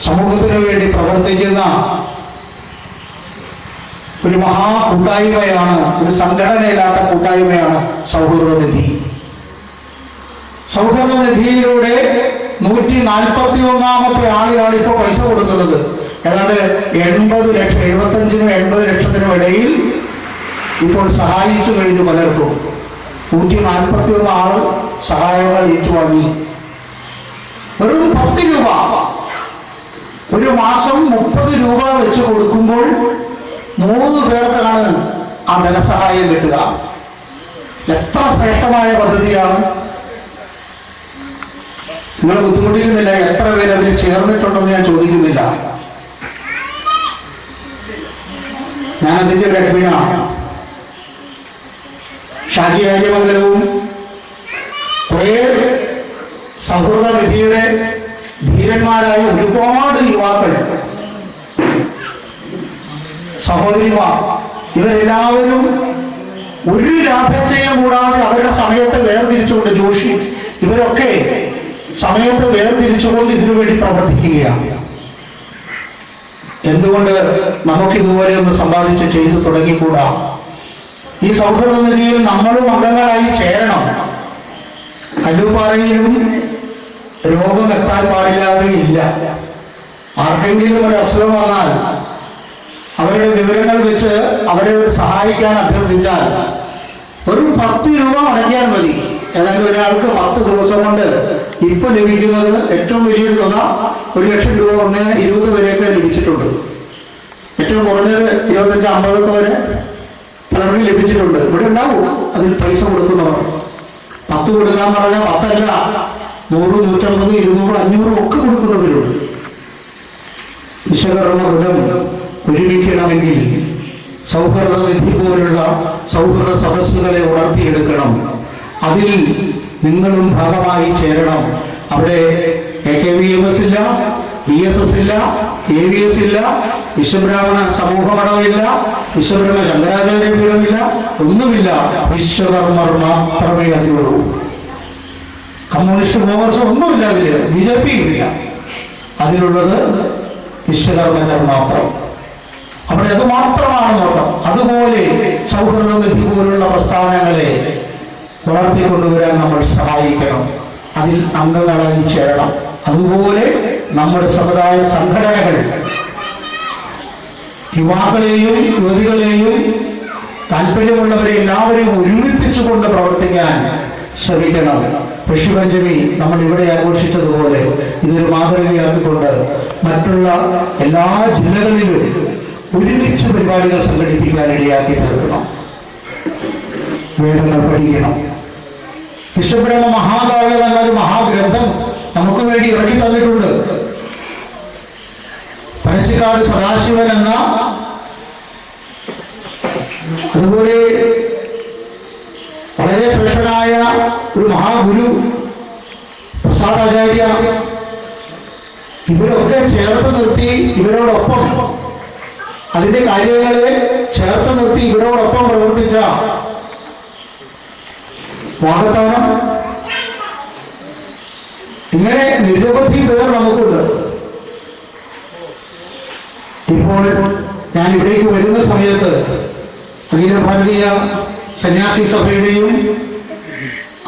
സമൂഹത്തിനു വേണ്ടി പ്രവർത്തിക്കുന്ന ഒരു മഹാ കൂട്ടായ്മയാണ്, ഒരു സംഘടനയില്ലാത്ത കൂട്ടായ്മയാണ് സൗഹൃദ നിധി. സൗഹൃദ നിധിയിലൂടെ 141ാമത്തെ ആളിനാണ് ഇപ്പോൾ പൈസ കൊടുക്കുന്നത്. ഏതാണ്ട് 80 ലക്ഷം, 75നും 80 ലക്ഷത്തിനും ഇടയിൽ ഇപ്പോൾ സഹായിച്ചു കഴിഞ്ഞു പലർക്കും. 141 ആള് സഹായങ്ങൾ ഏറ്റുവാങ്ങി. വെറും 10 രൂപ, ഒരു മാസം 30 രൂപ വെച്ച് കൊടുക്കുമ്പോൾ 3 പേർക്കാണ് ആ ധനസഹായം കിട്ടുക. എത്ര ശ്രേഷ്ഠമായ പദ്ധതിയാണ്! നിങ്ങൾ ബുദ്ധിമുട്ടിക്കുന്നില്ല. എത്ര പേര് അതിന് ചേർന്നിട്ടുണ്ടെന്ന് ഞാൻ ചോദിക്കുന്നില്ല. ഞാൻ അതിൻ്റെ ഒരു അഡ്മിനാണ്. ഷാജി ആര്യമംഗലവും കുറേ സൗഹൃദ നിധിയുടെ ധീരന്മാരായ ഒരുപാട് യുവാക്കൾ, സഹോദരിമാർ, ഇവരെല്ലാവരും ഒരു ലാഭേച്ഛയും കൂടാതെ അവരുടെ സമയത്ത് വേർതിരിച്ചുകൊണ്ട്, ജോഷി ഇവരൊക്കെ സമയത്ത് വേർതിരിച്ചുകൊണ്ട് ഇതിനു വേണ്ടി പ്രവർത്തിക്കുകയാണ്. എന്തുകൊണ്ട് നമുക്ക് ഇതുപോലെ ഒന്ന് സമ്പാദിച്ച് ചെയ്തു തുടങ്ങിക്കൂടാ? ഈ സൗഹൃദ നിധിയിൽ നമ്മളും അംഗങ്ങളായി ചേരണം. കല്ലുപാറയിലും രോഗം എത്താൻ പാടില്ലാതെ ഇല്ല. ആർക്കെങ്കിലും ഒരു അസുഖം വന്നാൽ അവരെ അവരുടെ വിവരങ്ങൾ വെച്ച് അവരെ സഹായിക്കാൻ അഭ്യർത്ഥിച്ചാൽ ഒരു 10 രൂപ അടയ്ക്കാൻ മതി. ഏതാണ്ട് ഒരാൾക്ക് 10 ദിവസം കൊണ്ട് ഇപ്പൊ ലഭിക്കുന്നത് ഏറ്റവും വലിയൊരു തുക 1,00,000 രൂപ കൊണ്ട് 20 വരെയൊക്കെ ലഭിച്ചിട്ടുണ്ട്. ഏറ്റവും കുറഞ്ഞത് 25-50 വരെ പലർക്കും ലഭിച്ചിട്ടുണ്ട്. ഇവിടെ ഉണ്ടാവും അതിൽ പൈസ കൊടുക്കുന്നവർ. 10 കൊടുക്കാൻ പറഞ്ഞാൽ 10 അല്ല, 100, 150, 200, 500 ഒക്കെ കൊടുക്കുന്നവരുണ്ട്. വിശ്വകർമ്മ ഗുണം ഒരുമിക്കണമെങ്കിൽ സൗഹൃദ നിധി പോലുള്ള സൗഹൃദ സദസ്സുകളെ ഉണർത്തിയെടുക്കണം. അതിൽ നിങ്ങളും ഭാഗമായി ചേരണം. അവിടെ AKVMS ഇല്ല, VSS ഇല്ല, KVS ഇല്ല, വിശ്വബ്രാഹ്മണ സമൂഹ മഠമില്ല, വിശ്വബ്രഹ്മ ശങ്കരാചാര്യ പീഠമില്ല, ഒന്നുമില്ല. വിശ്വകർമ്മർ മാത്രമേ അതിലുള്ളൂ. കമ്മ്യൂണിസ്റ്റ് കോൺഗ്രസ് ഒന്നുമില്ല അതില്, BJP ഇല്ല. അതിലുള്ളത് വിശ്വകർമ്മർ മാത്രം. അവിടെ അത് മാത്രമാണ് നോട്ടം. അതുപോലെ സൗഹൃദ നിധി പോലുള്ള പ്രസ്ഥാനങ്ങളെ വളർത്തിക്കൊണ്ടുവരാൻ നമ്മൾ സഹായിക്കണം. അതിൽ അംഗങ്ങളായി ചേരണം. അതുപോലെ നമ്മുടെ സമുദായ സംഘടനകൾ യുവാക്കളെയും യുവതികളെയും താല്പര്യമുള്ളവരെ എല്ലാവരെയും ഒരുമിപ്പിച്ചുകൊണ്ട് പ്രവർത്തിക്കാൻ ശ്രമിക്കണം. ഋഷിപഞ്ചമി നമ്മൾ ഇവിടെ ആഘോഷിച്ചതുപോലെ ഇതൊരു മാതൃകയാക്കിക്കൊണ്ട് മറ്റുള്ള എല്ലാ ജില്ലകളിലും ഒരുമിച്ച് പരിപാടികൾ സംഘടിപ്പിക്കാൻ ഇടയാക്കി തീർക്കണം. വേദങ്ങൾ പഠിക്കണം. വിശ്വബ്രഹ്മ മഹാകാവ്യം എന്നൊരു മഹാഗ്രന്ഥം നമുക്ക് വേണ്ടി ഇറക്കി തന്നിട്ടുണ്ട്. പനച്ചിക്കാട് സദാശിവൻ എന്ന, അതുപോലെ വളരെ ശ്രേഷ്ഠനായ ഒരു മഹാഗുരു പ്രസാദാചാര്യ, ഇവരൊക്കെ ചേർത്ത് നിർത്തി ഇവരോടൊപ്പം അതിന്റെ കാര്യങ്ങളെ ചേർത്ത് നിർത്തി ഇവരോടൊപ്പം പ്രവർത്തിച്ച വാഗത്താനം, ഇങ്ങനെ നിരവധി പേർ നമുക്കുണ്ട്. ഇപ്പോൾ ഞാൻ ഇവിടേക്ക് വരുന്ന സമയത്ത് അഖില ഭാരതീയ സന്യാസി സഭയുടെയും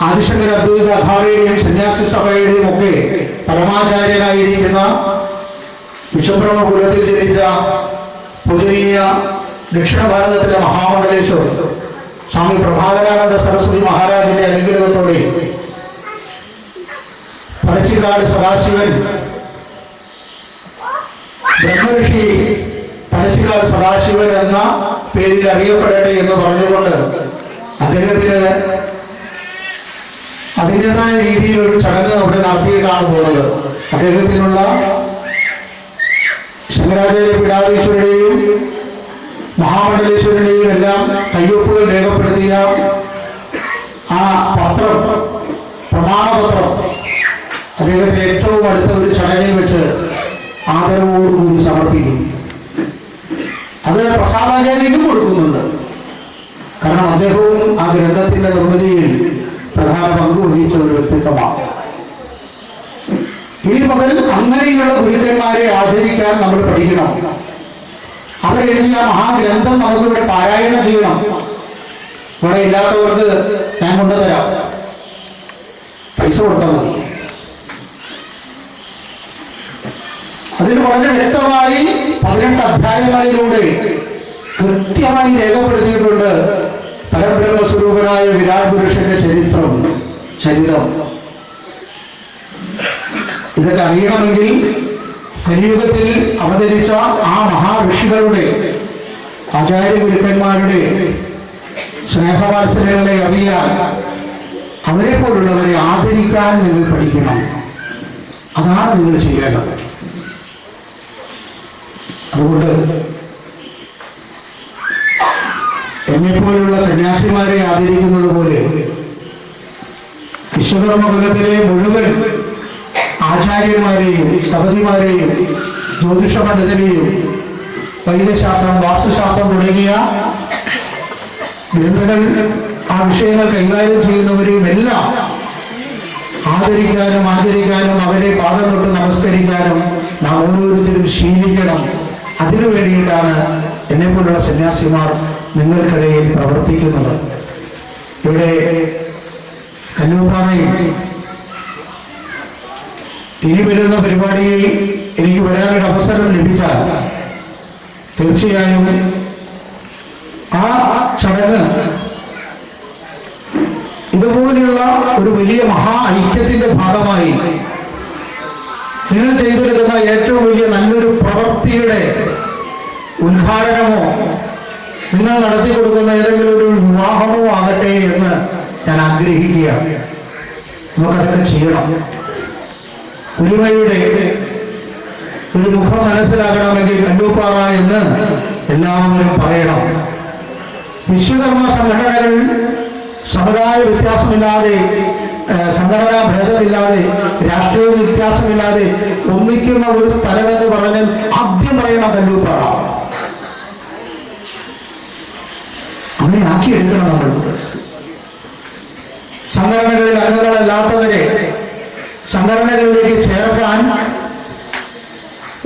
ആദിശങ്കര അദ്വൈത അഖാഡയുടെയും സന്യാസി സഭയുടെയും ഒക്കെ പരമാചാര്യനായിരിക്കുന്ന വിശ്വബ്രഹ്മ കുലത്തിൽ ജനിച്ച പൂജനീയ ദക്ഷിണ ഭാരതത്തിലെ മഹാമണ്ഡലേശ്വർ സ്വാമി പ്രഭാകരാനന്ദ സരസ്വതി മഹാരാജിന്റെ അനുഗ്രഹത്തോടെ പനച്ചിക്കാട് സദാശിവൻ ബ്രഹ്മഋഷി പനച്ചിക്കാട് സദാശിവൻ എന്ന പേരിൽ അറിയപ്പെടട്ടെ എന്ന് പറഞ്ഞുകൊണ്ട് അദ്ദേഹത്തിന് അതിൻ്റെതായ രീതിയിൽ ഒരു ചടങ്ങ് അവിടെ നടത്തിയിട്ടാണ് പോകുന്നത്. അദ്ദേഹത്തിനുള്ള ശങ്കരാചാര്യ പീഠാധീശ്വരുടെയും മഹാമണ്ഡലേശ്വരുടെയും എല്ലാം കയ്യൊപ്പുകൾ രേഖപ്പെടുത്തിയ ആ പത്രം, പ്രമാണപത്രം അദ്ദേഹത്തിന് ഏറ്റവും അടുത്ത ഒരു ചടങ്ങിൽ വെച്ച് ആദരവോടുകൂടി സമർപ്പിക്കും. അത് പ്രസാദാചാര്യനും കൊടുക്കുന്നുണ്ട്. കാരണം അദ്ദേഹവും ആ ഗ്രന്ഥത്തിന്റെ നിർമ്മിതിയിൽ പ്രധാന പങ്ക് വഹിച്ച ഒരു വ്യക്തിത്വമാണ്. ഇനി മുതൽ അങ്ങനെയുള്ള ഗുരുക്കന്മാരെ ആചരിക്കാൻ നമ്മൾ പഠിക്കണം. അവരെഴുതിയ മഹാഗ്രന്ഥം നമുക്കിവിടെ പാരായണം ചെയ്യണം. ഇവിടെ ഇല്ലാത്തവർക്ക് ഞാൻ കൊണ്ടുതരാം, പൈസ കൊടുത്താൽ മതി. അതിന് വളരെ വ്യക്തമായി 18 അധ്യായങ്ങളിലൂടെ കൃത്യമായി രേഖപ്പെടുത്തിയിട്ടുണ്ട് പരബ്രഹ്മസ്വരൂപനായ വിരാട് പുരുഷന്റെ ചരിതം. ഇതൊക്കെ അറിയണമെങ്കിൽ കലിയുഗത്തിൽ അവതരിച്ച ആ മഹാഋഷികളുടെ ആചാര്യ ഗുരുക്കന്മാരുടെ സ്നേഹവാത്സല്യങ്ങളെ അറിയാൻ, അവരെ പോലുള്ളവരെ ആദരിക്കാൻ നിങ്ങൾ പഠിക്കണം. അതാണ് നിങ്ങൾ ചെയ്യേണ്ടത്. അതുകൊണ്ട് എന്നെപ്പോലുള്ള സന്യാസിമാരെ ആദരിക്കുന്നത് പോലെ വിശ്വകർമ്മ കുലത്തിലെ മുഴുവൻ ആചാര്യന്മാരെയും സ്ഥപതിമാരെയും ജ്യോതിഷ പണ്ഡിതരെയും വൈദ്യശാസ്ത്രം, വാസ്തുശാസ്ത്രം തുടങ്ങിയ ഗ്രന്ഥങ്ങൾ ആ വിഷയങ്ങൾ കൈകാര്യം ചെയ്യുന്നവരെയും എല്ലാം ആദരിക്കാനും അവരെ പാദം തൊട്ട് നമസ്കരിക്കാനും നാം ഓരോരുത്തരും ശീലിക്കണം. അതിനു വേണ്ടിയിട്ടാണ് എന്നെപ്പോലുള്ള സന്യാസിമാർ നിങ്ങൾക്കിടയിൽ പ്രവർത്തിക്കുന്നത്. ഇവിടെ കന്നൂപ്പാറയിൽ ഇനി വരുന്ന പരിപാടിയിൽ എനിക്ക് വരാനൊരു അവസരം ലഭിച്ചാൽ തീർച്ചയായും ആ ചടങ്ങ് ഇതുപോലെയുള്ള ഒരു വലിയ മഹാ ഐക്യത്തിന്റെ ഭാഗമായി നിങ്ങൾ ചെയ്തെടുക്കുന്ന ഏറ്റവും വലിയ നല്ലൊരു പ്രവൃത്തിയുടെ ഉദ്ഘാടനമോ നിങ്ങൾ നടത്തി കൊടുക്കുന്ന ഏതെങ്കിലും ഒരു വിവാഹമോ ആകട്ടെ എന്ന് ഞാൻ ആഗ്രഹിക്കുകയാണ്. നമുക്കതൊക്കെ ചെയ്യണം. ഒരുമയുടെ ഒരു മുഖം മനസ്സിലാകണമെങ്കിൽ കല്ലൂപ്പാറ എന്ന് എല്ലാവരും പറയണം. വിശ്വകർമ്മ സംഘടനകൾ സമുദായ വ്യത്യാസമില്ലാതെ, സംഘടനാ ഭേദമില്ലാതെ, രാഷ്ട്രീയ വ്യത്യാസമില്ലാതെ ഒന്നിക്കുന്ന ഒരു സ്ഥലമെന്ന് പറഞ്ഞാൽ ആദ്യം പറയണം കല്ലൂപ്പാറ. അങ്ങനെ ആക്കിയെടുക്കണം നമ്മൾ. സംഘടനകളിൽ അംഗങ്ങളല്ലാത്തവരെ സംഘടനകളിലേക്ക് ചേർക്കാൻ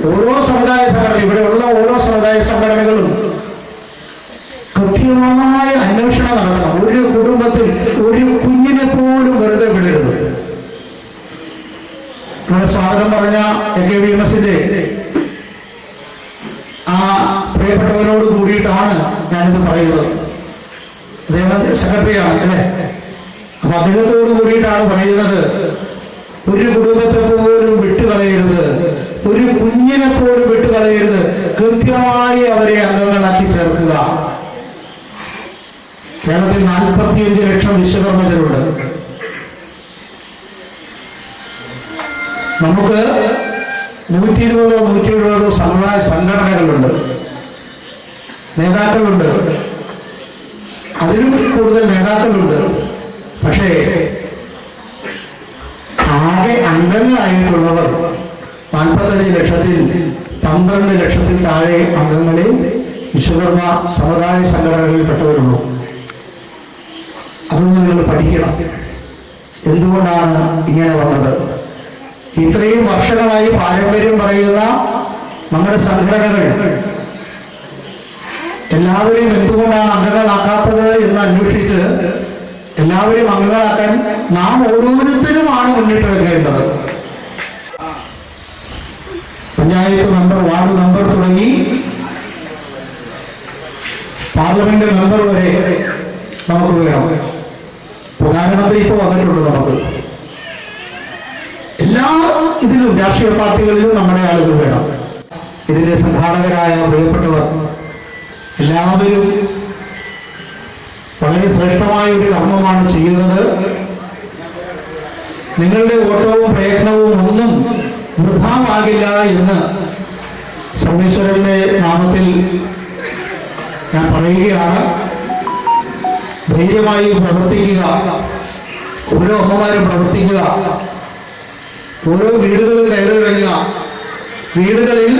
ഓരോ സമുദായ സംഘടന, ഇവിടെയുള്ള ഓരോ സമുദായ സംഘടനകളും കൃത്യമായ അന്വേഷണം നടത്തണം. ഒരു കുടുംബത്തിൽ ഒരു കുഞ്ഞിനെ പോലും വെറുതെ വിടരുത്. നമ്മുടെ സ്വാഗതം പറഞ്ഞ AKVMSന്റെ ആ പ്രിയപ്പെട്ടവരോട് കൂടിയിട്ടാണ് ഞാനിത് പറയുന്നത്. അദ്ദേഹം സെക്രട്ടറിയാണ് അല്ലേ? അപ്പൊ അദ്ദേഹത്തോട് കൂടിയിട്ടാണ് പറയുന്നത്, ഒരു കുടുംബത്തെ പോലും വിട്ടുകളയരുത്, ഒരു കുഞ്ഞിനെ പോലും വിട്ടുകളയരുത്. കൃത്യമായി അവരെ അംഗങ്ങളാക്കി ചേർക്കുക. കേരളത്തിൽ 45 ലക്ഷം വിശ്വകർമ്മജരുണ്ട്. നമുക്ക് 120-170 സമുദായ സംഘടനകളുണ്ട്, നേതാക്കളുണ്ട്, അതിലും കൂടുതൽ നേതാക്കളുണ്ട്. പക്ഷേ ആകെ അംഗങ്ങളായിട്ടുള്ളവർ 45 ലക്ഷത്തിൽ 12 ലക്ഷത്തിൽ താഴെ അംഗങ്ങളെ വിശ്വകർമ്മ സമുദായ സംഘടനകളിൽപ്പെട്ടവരുള്ളൂ. അതൊന്ന് നിങ്ങൾ പഠിക്കണം. എന്തുകൊണ്ടാണ് ഇങ്ങനെ വന്നത്? ഇത്രയും വർഷങ്ങളായി പാരമ്പര്യം പറയുന്ന നമ്മുടെ സംഘടനകൾ എല്ലാവരെയും എന്തുകൊണ്ടാണ് അംഗങ്ങളാക്കാത്തത് എന്ന് അന്വേഷിച്ച് എല്ലാവരെയും അംഗങ്ങളാക്കാൻ നാം ഓരോരുത്തരുമാണ് മുന്നിട്ടിറങ്ങേണ്ടത്. പഞ്ചായത്ത് മെമ്പർ, വാർഡ് മെമ്പർ തുടങ്ങി പാർലമെന്റ് മെമ്പർ വരെ നമുക്ക് വേണം. പ്രധാനമന്ത്രി ഇപ്പോൾ വന്നിട്ടുണ്ട്. നമുക്ക് എല്ലാ ഇതിലും രാഷ്ട്രീയ പാർട്ടികളിലും നമ്മുടെ ആളുകൾ വേണം. ഇതിന്റെ സംഘാടകരായ പ്രിയപ്പെട്ടവർ എല്ലാവരും വളരെ ശ്രേഷ്ഠമായ ഒരു കർമ്മമാണ് ചെയ്യുന്നത്. നിങ്ങളുടെ ഓട്ടവും പ്രയത്നവും ഒന്നും വൃഥാവാകില്ല എന്ന് സർവേശ്വരന്റെ നാമത്തിൽ ഞാൻ പറയുകയാണ്. ധൈര്യമായി പ്രവർത്തിക്കുക. ഓരോ അമ്മമാരും പ്രവർത്തിക്കുക. ഓരോ വീടുകളിൽ കയറിയിറങ്ങുക. വീടുകളിൽ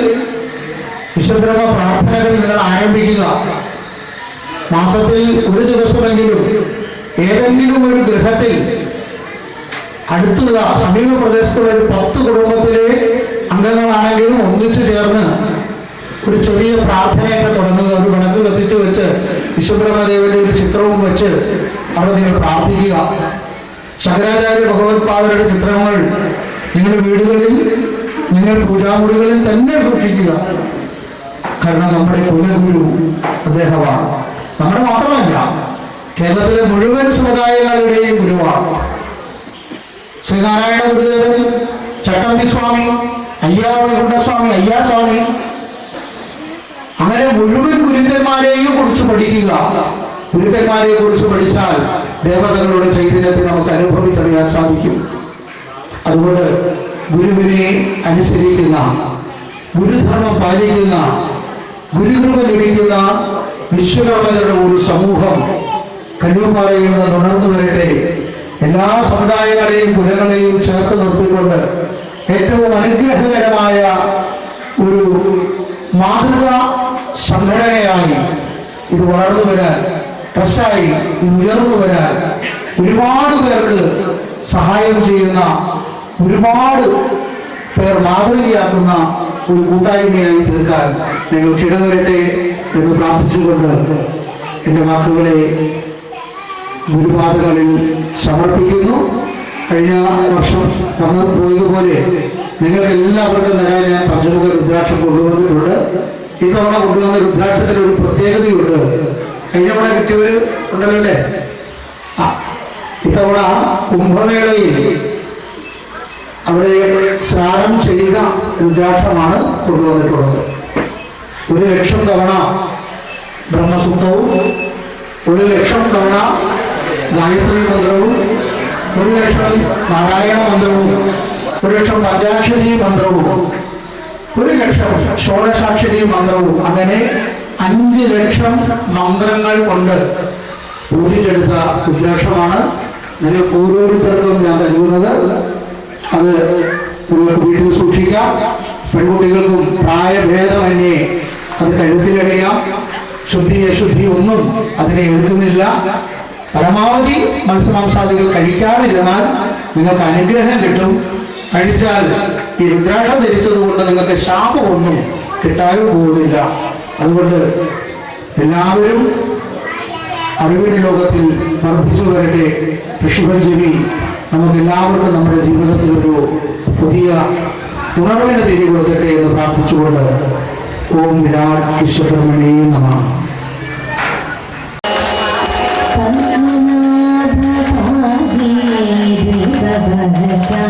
വിശ്വബ്രഹ്മ പ്രാർത്ഥനകൾ നിങ്ങൾ ആരംഭിക്കുക. മാസത്തിൽ ഒരു ദിവസമെങ്കിലും ഏതെങ്കിലും ഒരു ഗൃഹത്തിൽ അടുത്തുള്ള സമീപ പ്രദേശത്തുള്ള ഒരു 10 കുടുംബത്തിലെ അംഗങ്ങളാണെങ്കിലും ഒന്നിച്ചു ചേർന്ന് ഒരു ചെറിയ പ്രാർത്ഥനയൊക്കെ തുടങ്ങുക. ഒരു വിളക്ക് കത്തിച്ചു വെച്ച് വിശ്വബ്രഹ്മദേവന്റെ ഒരു ചിത്രവും വെച്ച് അവിടെ നിങ്ങൾ പ്രാർത്ഥിക്കുക. ശങ്കരാചാര്യ ഭഗവത്പാദരുടെ ചിത്രങ്ങൾ നിങ്ങളുടെ വീടുകളിൽ, നിങ്ങൾ പൂജാമുറികളിൽ തന്നെ സൂക്ഷിക്കുക. കാരണം നമ്മുടെ കുലഗുരു അദ്ദേഹമാണ്. നമ്മുടെ മാത്രമല്ല, കേരളത്തിലെ മുഴുവൻ സമുദായങ്ങളുടെയും ഗുരുവാണ്. ശ്രീനാരായണ ഗുരുദേവൻ, ചട്ടമ്പി സ്വാമി, അയ്യാസ്വാമി, അയ്യാസ്വാമി, അങ്ങനെ മുഴുവൻ ഗുരുക്കന്മാരെയും കുറിച്ച് പഠിക്കുക. ഗുരുക്കന്മാരെ കുറിച്ച് പഠിച്ചാൽ ദേവതകളുടെ ചൈതന്യത്തെ നമുക്ക് അനുഭവിച്ചറിയാൻ സാധിക്കും. അതുകൊണ്ട് ഗുരുവിനെ അനുസരിക്കുന്ന, ഗുരുധർമ്മം പാലിക്കുന്ന, ഗുരുകൃപ ലഭിക്കുന്ന വിശ്വകർമ്മരുടെ ഒരു സമൂഹം കല്ലൂപ്പാറയിൽ നിന്ന് ഉണർന്നു വരട്ടെ. എല്ലാ സമുദായങ്ങളെയും കുലങ്ങളെയും ചേർത്ത് നിർത്തിക്കൊണ്ട് ഏറ്റവും അനുഗ്രഹകരമായ ഒരു മാതൃകാ സംഘടനയായി ഇത് വളർന്നു വരാൻ, ട്രസ്റ്റായി ഇത് ഉയർന്നു വരാൻ ഒരുപാട് പേർക്ക് സഹായം ചെയ്യുന്ന, ഒരുപാട് പേർ മാതൃകയാക്കുന്ന ഒരു കൂട്ടായ്മയായി തീർക്കാൻ നിങ്ങൾക്കിടവരട്ടെ എന്ന് പ്രാർത്ഥിച്ചുകൊണ്ട് എൻ്റെ വാക്കുകളെ ഗുരുപാദങ്ങളിൽ സമർപ്പിക്കുന്നു. കഴിഞ്ഞ വർഷം വന്നു പോയതുപോലെ നിങ്ങൾക്ക് എല്ലാവർക്കും നേരെ ഞാൻ പഞ്ചമുഖ രുദ്രാക്ഷം കൊണ്ടുവന്നിട്ടുണ്ട്. ഇത്തവണ കൊണ്ടുവന്ന രുദ്രാക്ഷത്തിന് ഒരു പ്രത്യേകതയുണ്ട്. കഴിഞ്ഞ തവണ കിട്ടിയവർ ഉണ്ടല്ലോ അല്ലേ? ഇത്തവണ കുംഭമേളയിൽ അവിടെ സ്നാനം ചെയ്ത രുദ്രാക്ഷമാണ് കൊണ്ടുവന്നിട്ടുള്ളത്. 1,00,000 തവണ ബ്രഹ്മസൂത്രവും 1,00,000 തവണ ഗായത്രി മന്ത്രവും 1,00,000 നാരായണ മന്ത്രവും 1,00,000 പഞ്ചാക്ഷരി മന്ത്രവും 1,00,000 ഷോഡശാക്ഷരി മന്ത്രവും അങ്ങനെ 5,00,000 മന്ത്രങ്ങൾ കൊണ്ട് പൂജിച്ചെടുത്ത രുദ്രാക്ഷമാണ് നിങ്ങൾക്ക് ഓരോരുത്തർക്കും ഞാൻ നൽകുന്നത്. അത് നിങ്ങൾക്ക് വീട്ടിൽ സൂക്ഷിക്കാം. പെൺകുട്ടികൾക്കും പ്രായഭേദമന്യേ അത് കഴുത്തിലണിയാം. ശുദ്ധി അശുദ്ധി ഒന്നും അതിനെ എടുക്കുന്നില്ല. പരമാവധി മത്സ്യമാംസാദികൾ കഴിക്കാതിരുന്നാൽ നിങ്ങൾക്ക് അനുഗ്രഹം കിട്ടും. കഴിച്ചാൽ ഈ രുദ്രാക്ഷം ധരിച്ചത് കൊണ്ട് നിങ്ങൾക്ക് ശാപമൊന്നും കിട്ടാനും പോകുന്നില്ല. അതുകൊണ്ട് എല്ലാവരും അറിവിന്റെ ലോകത്തിൽ വർദ്ധിച്ചു വരട്ടെ. ഋഷിപഞ്ചമി നമുക്ക് എല്ലാവർക്കും നമ്മുടെ ജീവിതത്തിൽ ഒരു പുതിയ ഉണർവിന് തിരി കൊടുക്കട്ടെ എന്ന് പ്രാർത്ഥിച്ചുകൊണ്ട് ഓം വിരാട് വിശ്വബ്രഹ്മണേ നമഃ. Pradipavasa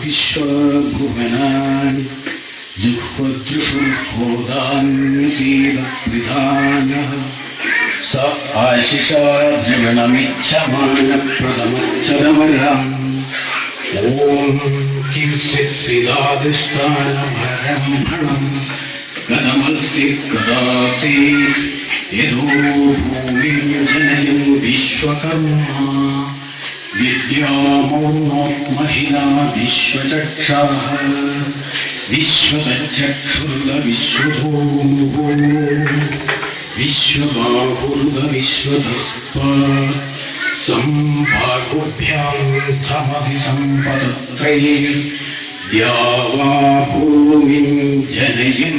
വിശ്വഭുവനാനി ജുഹ്വദൃഷുർഹോദാന്യസീതപ്രിധാനഃ സ ആശിഷാദ്രവണമിച്ഛമാനപ്രദമച്ഛദമരാം ഓം കിംസിദ്ധിദാദിഷ്ടാനമരംഭണം കഥമൽസി കഥാസീത് യദോ ഭൂമിം ജനയം വിശ്വകർമ്മ വിദ്യാമൗനോത്മഹിനാ വിശ്വചക്ഷാഃ വിശ്വതച്ചക്ഷുർദ വിശ്വഭൂമുഃ വിശ്വബാഹുർദ വിശ്വതസ്പാത് സംഭാഗുഭ്യാം ധമതി സമ്പദത്രയേ ദ്യാവാ ഭൂമിം ജനയൻ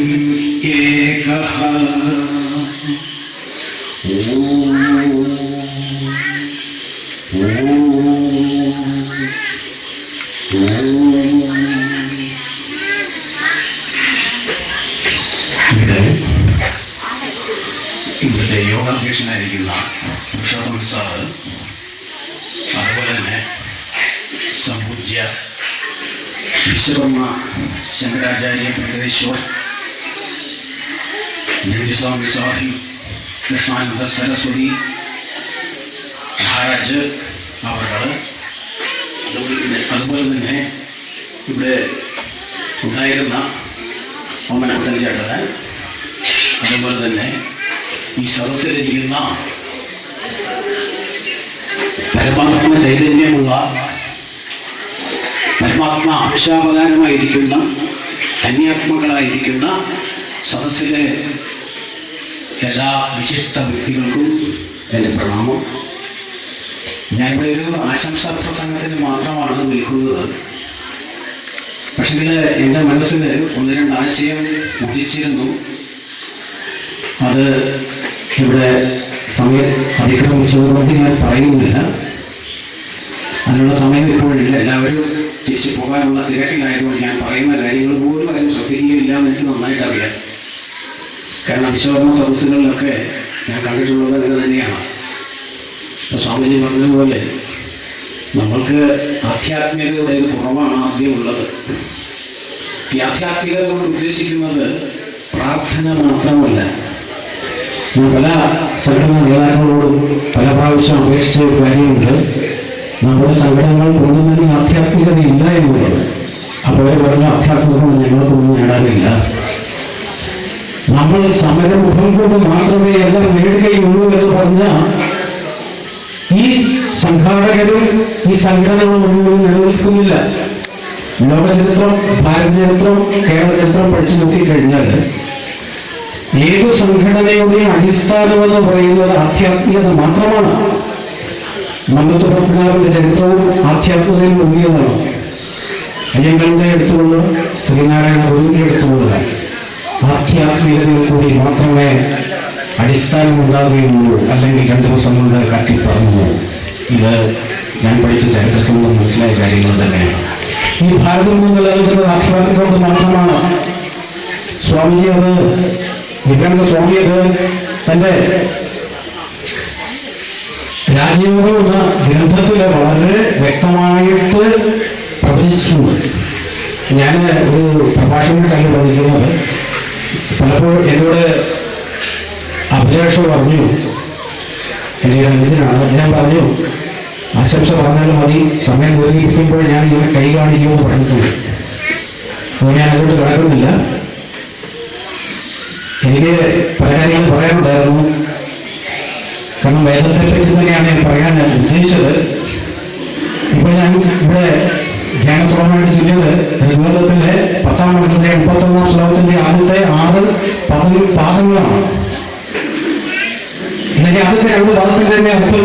ഏകഃ. ഇവിടുത്തെ യോഗാധ്യക്ഷനായിരിക്കുന്ന പുരുഷോത്തമൻ സാറ്, അതുപോലെ തന്നെ സംപൂജ്യ വിശ്വകർമ്മ ശങ്കരാചാര്യ വെങ്കടേശ്വർ ജഗതിസ്വാമി സാഹിബ് കൃഷ്ണാനന്ദ സരസ്വതി മഹാരാജ് അവർ, അതുപോലെ തന്നെ ഇവിടെ ഉണ്ടായിരുന്ന ഓമനക്കുട്ടൻ ചേട്ടൻ, അതുപോലെ തന്നെ ഈ സദസ്സിലിരിക്കുന്ന പരമാത്മ ചൈതന്യമുള്ള പരമാത്മ അംശാവതാരമായിരിക്കുന്ന ധന്യാത്മകളായിരിക്കുന്ന സദസ്സിലെ എല്ലാ വിശിഷ്ട വ്യക്തികൾക്കും എൻ്റെ പ്രണാമം. ഞാനിവിടെ ഒരു ആശംസാ പ്രസംഗത്തിന് മാത്രമാണ് നിൽക്കുന്നത്. പക്ഷേ എൻ്റെ മനസ്സിൽ ഒന്ന് രണ്ട് ആശയം ഉദിച്ചിരുന്നു. അത് ഇവിടെ സമയം അതിക്രമിച്ചതുകൊണ്ട് ഞാൻ പറയുന്നില്ല. അതിനുള്ള സമയം ഇപ്പോഴില്ല. എല്ലാവരും തിരിച്ചു പോകാനുള്ള തിരക്കിലായതുകൊണ്ട് ഞാൻ പറയുന്ന കാര്യങ്ങൾ പോലും അതിന് ശ്രദ്ധിക്കുകയില്ല എന്ന് എനിക്ക് നന്നായിട്ട് അറിയാം. കാരണം വിശ്വകർമ്മ സദസ്സുകളിലൊക്കെ ഞാൻ കണ്ടിട്ടുള്ളത് അങ്ങനെ തന്നെയാണ്. ഇപ്പോൾ സ്വാമിജി പറഞ്ഞതുപോലെ നമ്മൾക്ക് ആധ്യാത്മികതയുടെ ഒരു കുറവാണ് ആദ്യം ഉള്ളത്. ഈ ആധ്യാത്മികത കൊണ്ട് ഉദ്ദേശിക്കുന്നത് പ്രാർത്ഥന മാത്രമല്ല. ഞാൻ പല സംഘടനാ നേതാക്കളോടും പല പ്രാവശ്യം അപേക്ഷിച്ച ഒരു കാര്യമുണ്ട്. നമ്മുടെ സംഘടനകൾ ഒന്നും തന്നെ ആധ്യാത്മികത ഇല്ല എന്നുള്ളത്. അപ്പോൾ അവർ പറഞ്ഞ ആധ്യാത്മികം ഞങ്ങൾക്കൊന്നും നേടാനില്ല. നമ്മൾ സമരമുഖം കൊണ്ട് മാത്രമേ എല്ലാം നേടുകയുള്ളൂ എന്ന് പറഞ്ഞ ഈ സംഘാടകരും ഈ സംഘടനകളും ഒന്നും നിലനിൽക്കുന്നില്ല. ലോകചരിത്രം, ഭാരത ചരിത്രം, കേരള ചരിത്രം പഠിച്ചു നോക്കിക്കഴിഞ്ഞാൽ ഏത് സംഘടനയുടെയും അടിസ്ഥാനമെന്ന് പറയുന്നത് ആധ്യാത്മികത മാത്രമാണ്. മംഗലത്തുറപ്പിനാവിന്റെ ചരിത്രവും ആധ്യാത്മികതയിൽ മുങ്ങിയതാണ്. അയ്യങ്കളുടെ എടുത്തുകൊണ്ട് ശ്രീനാരായണ ഗുരുവിന്റെ എടുത്തുകൊണ്ട് ആധ്യാത്മികതയിൽ കൂടി മാത്രമേ അടിസ്ഥാനം ഉണ്ടാകുകയുള്ളൂ. അല്ലെങ്കിൽ 2 ദിവസം കൊണ്ട് കത്തിപ്പറഞ്ഞു. ഇത് ഞാൻ പഠിച്ച ചരിത്രത്തിൽ നിന്ന് മനസ്സിലായ കാര്യങ്ങൾ തന്നെയാണ്. ഈ ഭാരതത്തിൽ നിന്ന് നിലനിൽക്കുന്നത് ആധ്യാത്മിക കൊണ്ട് മാത്രമാണ്. സ്വാമിജി അത് വിവേകാനന്ദ സ്വാമി അത് തൻ്റെ രാജയോഗം എന്ന ഗ്രന്ഥത്തിൽ വളരെ വ്യക്തമായിട്ട് പ്രവചിച്ചിട്ടുണ്ട്. ഞാൻ ഒരു പ്രഭാഷണത്തിന്റെ കാര്യം പഠിക്കുന്നത് പലപ്പോഴും എന്നോട് അഭിലാഷ് പറഞ്ഞു, എൻ്റെ അനുജനാണ്, ഞാൻ പറഞ്ഞു ആശംസ പറഞ്ഞാലും മതി, സമയം ദീർഘിപ്പിക്കുമ്പോൾ ഞാൻ ഇങ്ങനെ കൈ കാണിക്കുമെന്ന് പറഞ്ഞിട്ടുണ്ട്. അപ്പോൾ ഞാൻ അങ്ങോട്ട് കിടക്കുന്നില്ല. എനിക്ക് പല കാര്യങ്ങൾ പറയാനുണ്ടായിരുന്നു. കാരണം വേദത്തെ പറ്റി തന്നെയാണ് ഞാൻ പറയാൻ ഉദ്ദേശിച്ചത്. ഇപ്പോൾ ഞാൻ ഇവിടെ ധ്യാനശ്രമമായിട്ട് ചൊല്ലിയത് ഋഗ്വേദത്തിലെ 10-ാം മണ്ഡലത്തിലെ 31-ാം ശ്ലോകത്തിന്റെ ആദ്യത്തെ 6 പാദങ്ങളാണ്. എന്നിട്ട് ആദ്യത്തെ 2 പാദത്തിൽ തന്നെ അർത്ഥം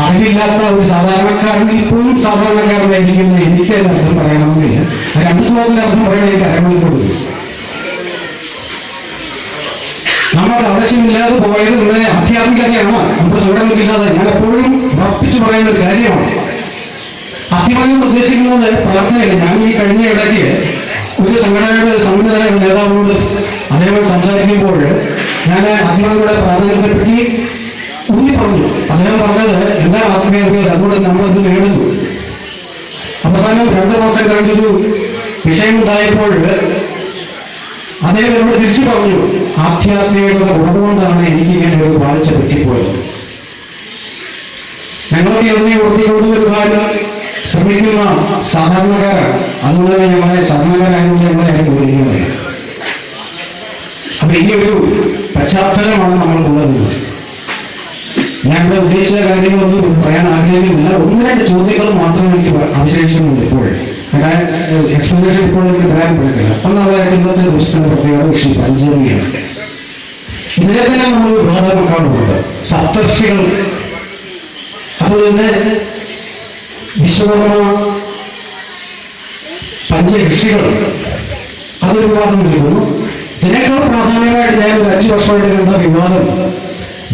അറിവില്ലാത്ത ഒരു സാധാരണക്കാരൻ ഇപ്പോഴും സാധാരണക്കാരനായിരിക്കുന്ന എനിക്ക് അർത്ഥം പറയണമെങ്കിൽ ആ 2 ശ്ലോകത്തിലെ അർത്ഥം പറയാൻ എനിക്ക് അരമണിക്കൂർ കൊടുക്കും. നമുക്ക് ആവശ്യമില്ലാതെ പോയത് നിങ്ങളെ ആധ്യാത്മികതയാണ്, നമുക്ക് സംഘടനയ്ക്കില്ലാതെ. ഞാൻ എപ്പോഴും ഉറപ്പിച്ചു പറയുന്ന ഒരു കാര്യമാണ്. ആധ്യാത്മികം ഉദ്ദേശിക്കുന്നത് പ്രാർത്ഥനയല്ല. ഞാൻ ഈ കഴിഞ്ഞ ഇടയ്ക്ക് ഒരു സംഘടനയുടെ നേതാവിനോട് അദ്ദേഹം സംസാരിക്കുമ്പോൾ ഞാൻ ആധ്യാത്മികയുടെ പ്രാധാന്യത്തെ പറ്റി ഊന്നി പറഞ്ഞു. അദ്ദേഹം പറഞ്ഞത് എന്താ ആത്മീയത, അതുകൊണ്ട് നമ്മളെന്ത് നേടുന്നു. അവസാനം 2 ദിവസം കഴിഞ്ഞൊരു വിഷയമുണ്ടായപ്പോൾ അദ്ദേഹം എന്നോട് തിരിച്ചു പറഞ്ഞു, ആധ്യാത്മികത ഉള്ളതുകൊണ്ടാണ് എനിക്ക് ഇങ്ങനെ ഒരു വാഴ്ച പറ്റിപ്പോയത്. ഞങ്ങളൊക്കെ എഴുതി കൊണ്ടുവരുവാൻ ശ്രമിക്കുന്ന സാധാരണക്കാരാണ്. അതുകൊണ്ട് തന്നെ ഞങ്ങളെ സാധാരണക്കാരായതുകൊണ്ട് ഞങ്ങളെ അതിനെ ഉപയോഗിക്കുന്നത്. അപ്പൊ ഈ ഒരു പശ്ചാത്തലമാണ് നമ്മൾക്കുള്ളത്. ഞാനിവിടെ ഉദ്ദേശിച്ച കാര്യങ്ങളൊന്നും പറയാൻ ആഗ്രഹിക്കുന്നില്ല. 1-2 ചോദ്യങ്ങൾ മാത്രമേ എനിക്ക് അവശേഷിക്കുന്നുണ്ട് ഇപ്പോൾ. എക്സ്പ്ലനേഷൻ ഇപ്പോൾ എനിക്ക് പറയാൻ പറ്റില്ല. ഒന്നാമതായിട്ട് ഇന്നത്തെ ദിവസത്തിന്റെ പ്രത്യേകത ഋഷി പഞ്ചമിയാണ്. ഇതിനെ തന്നെ നമ്മൾ ബോധവൽക്കരണമുണ്ട്. സപ്തർഷികൾ, അതുപോലെ തന്നെ വിശ്വകർമ്മ പഞ്ചഋഷികൾ, അതൊരു വിവാദം വിളിക്കുന്നു. ഇതിനേക്കാൾ പ്രാധാന്യമായിട്ട് ഞാൻ ഒരു 5 വർഷമായിട്ട് കണ്ട വിവാദം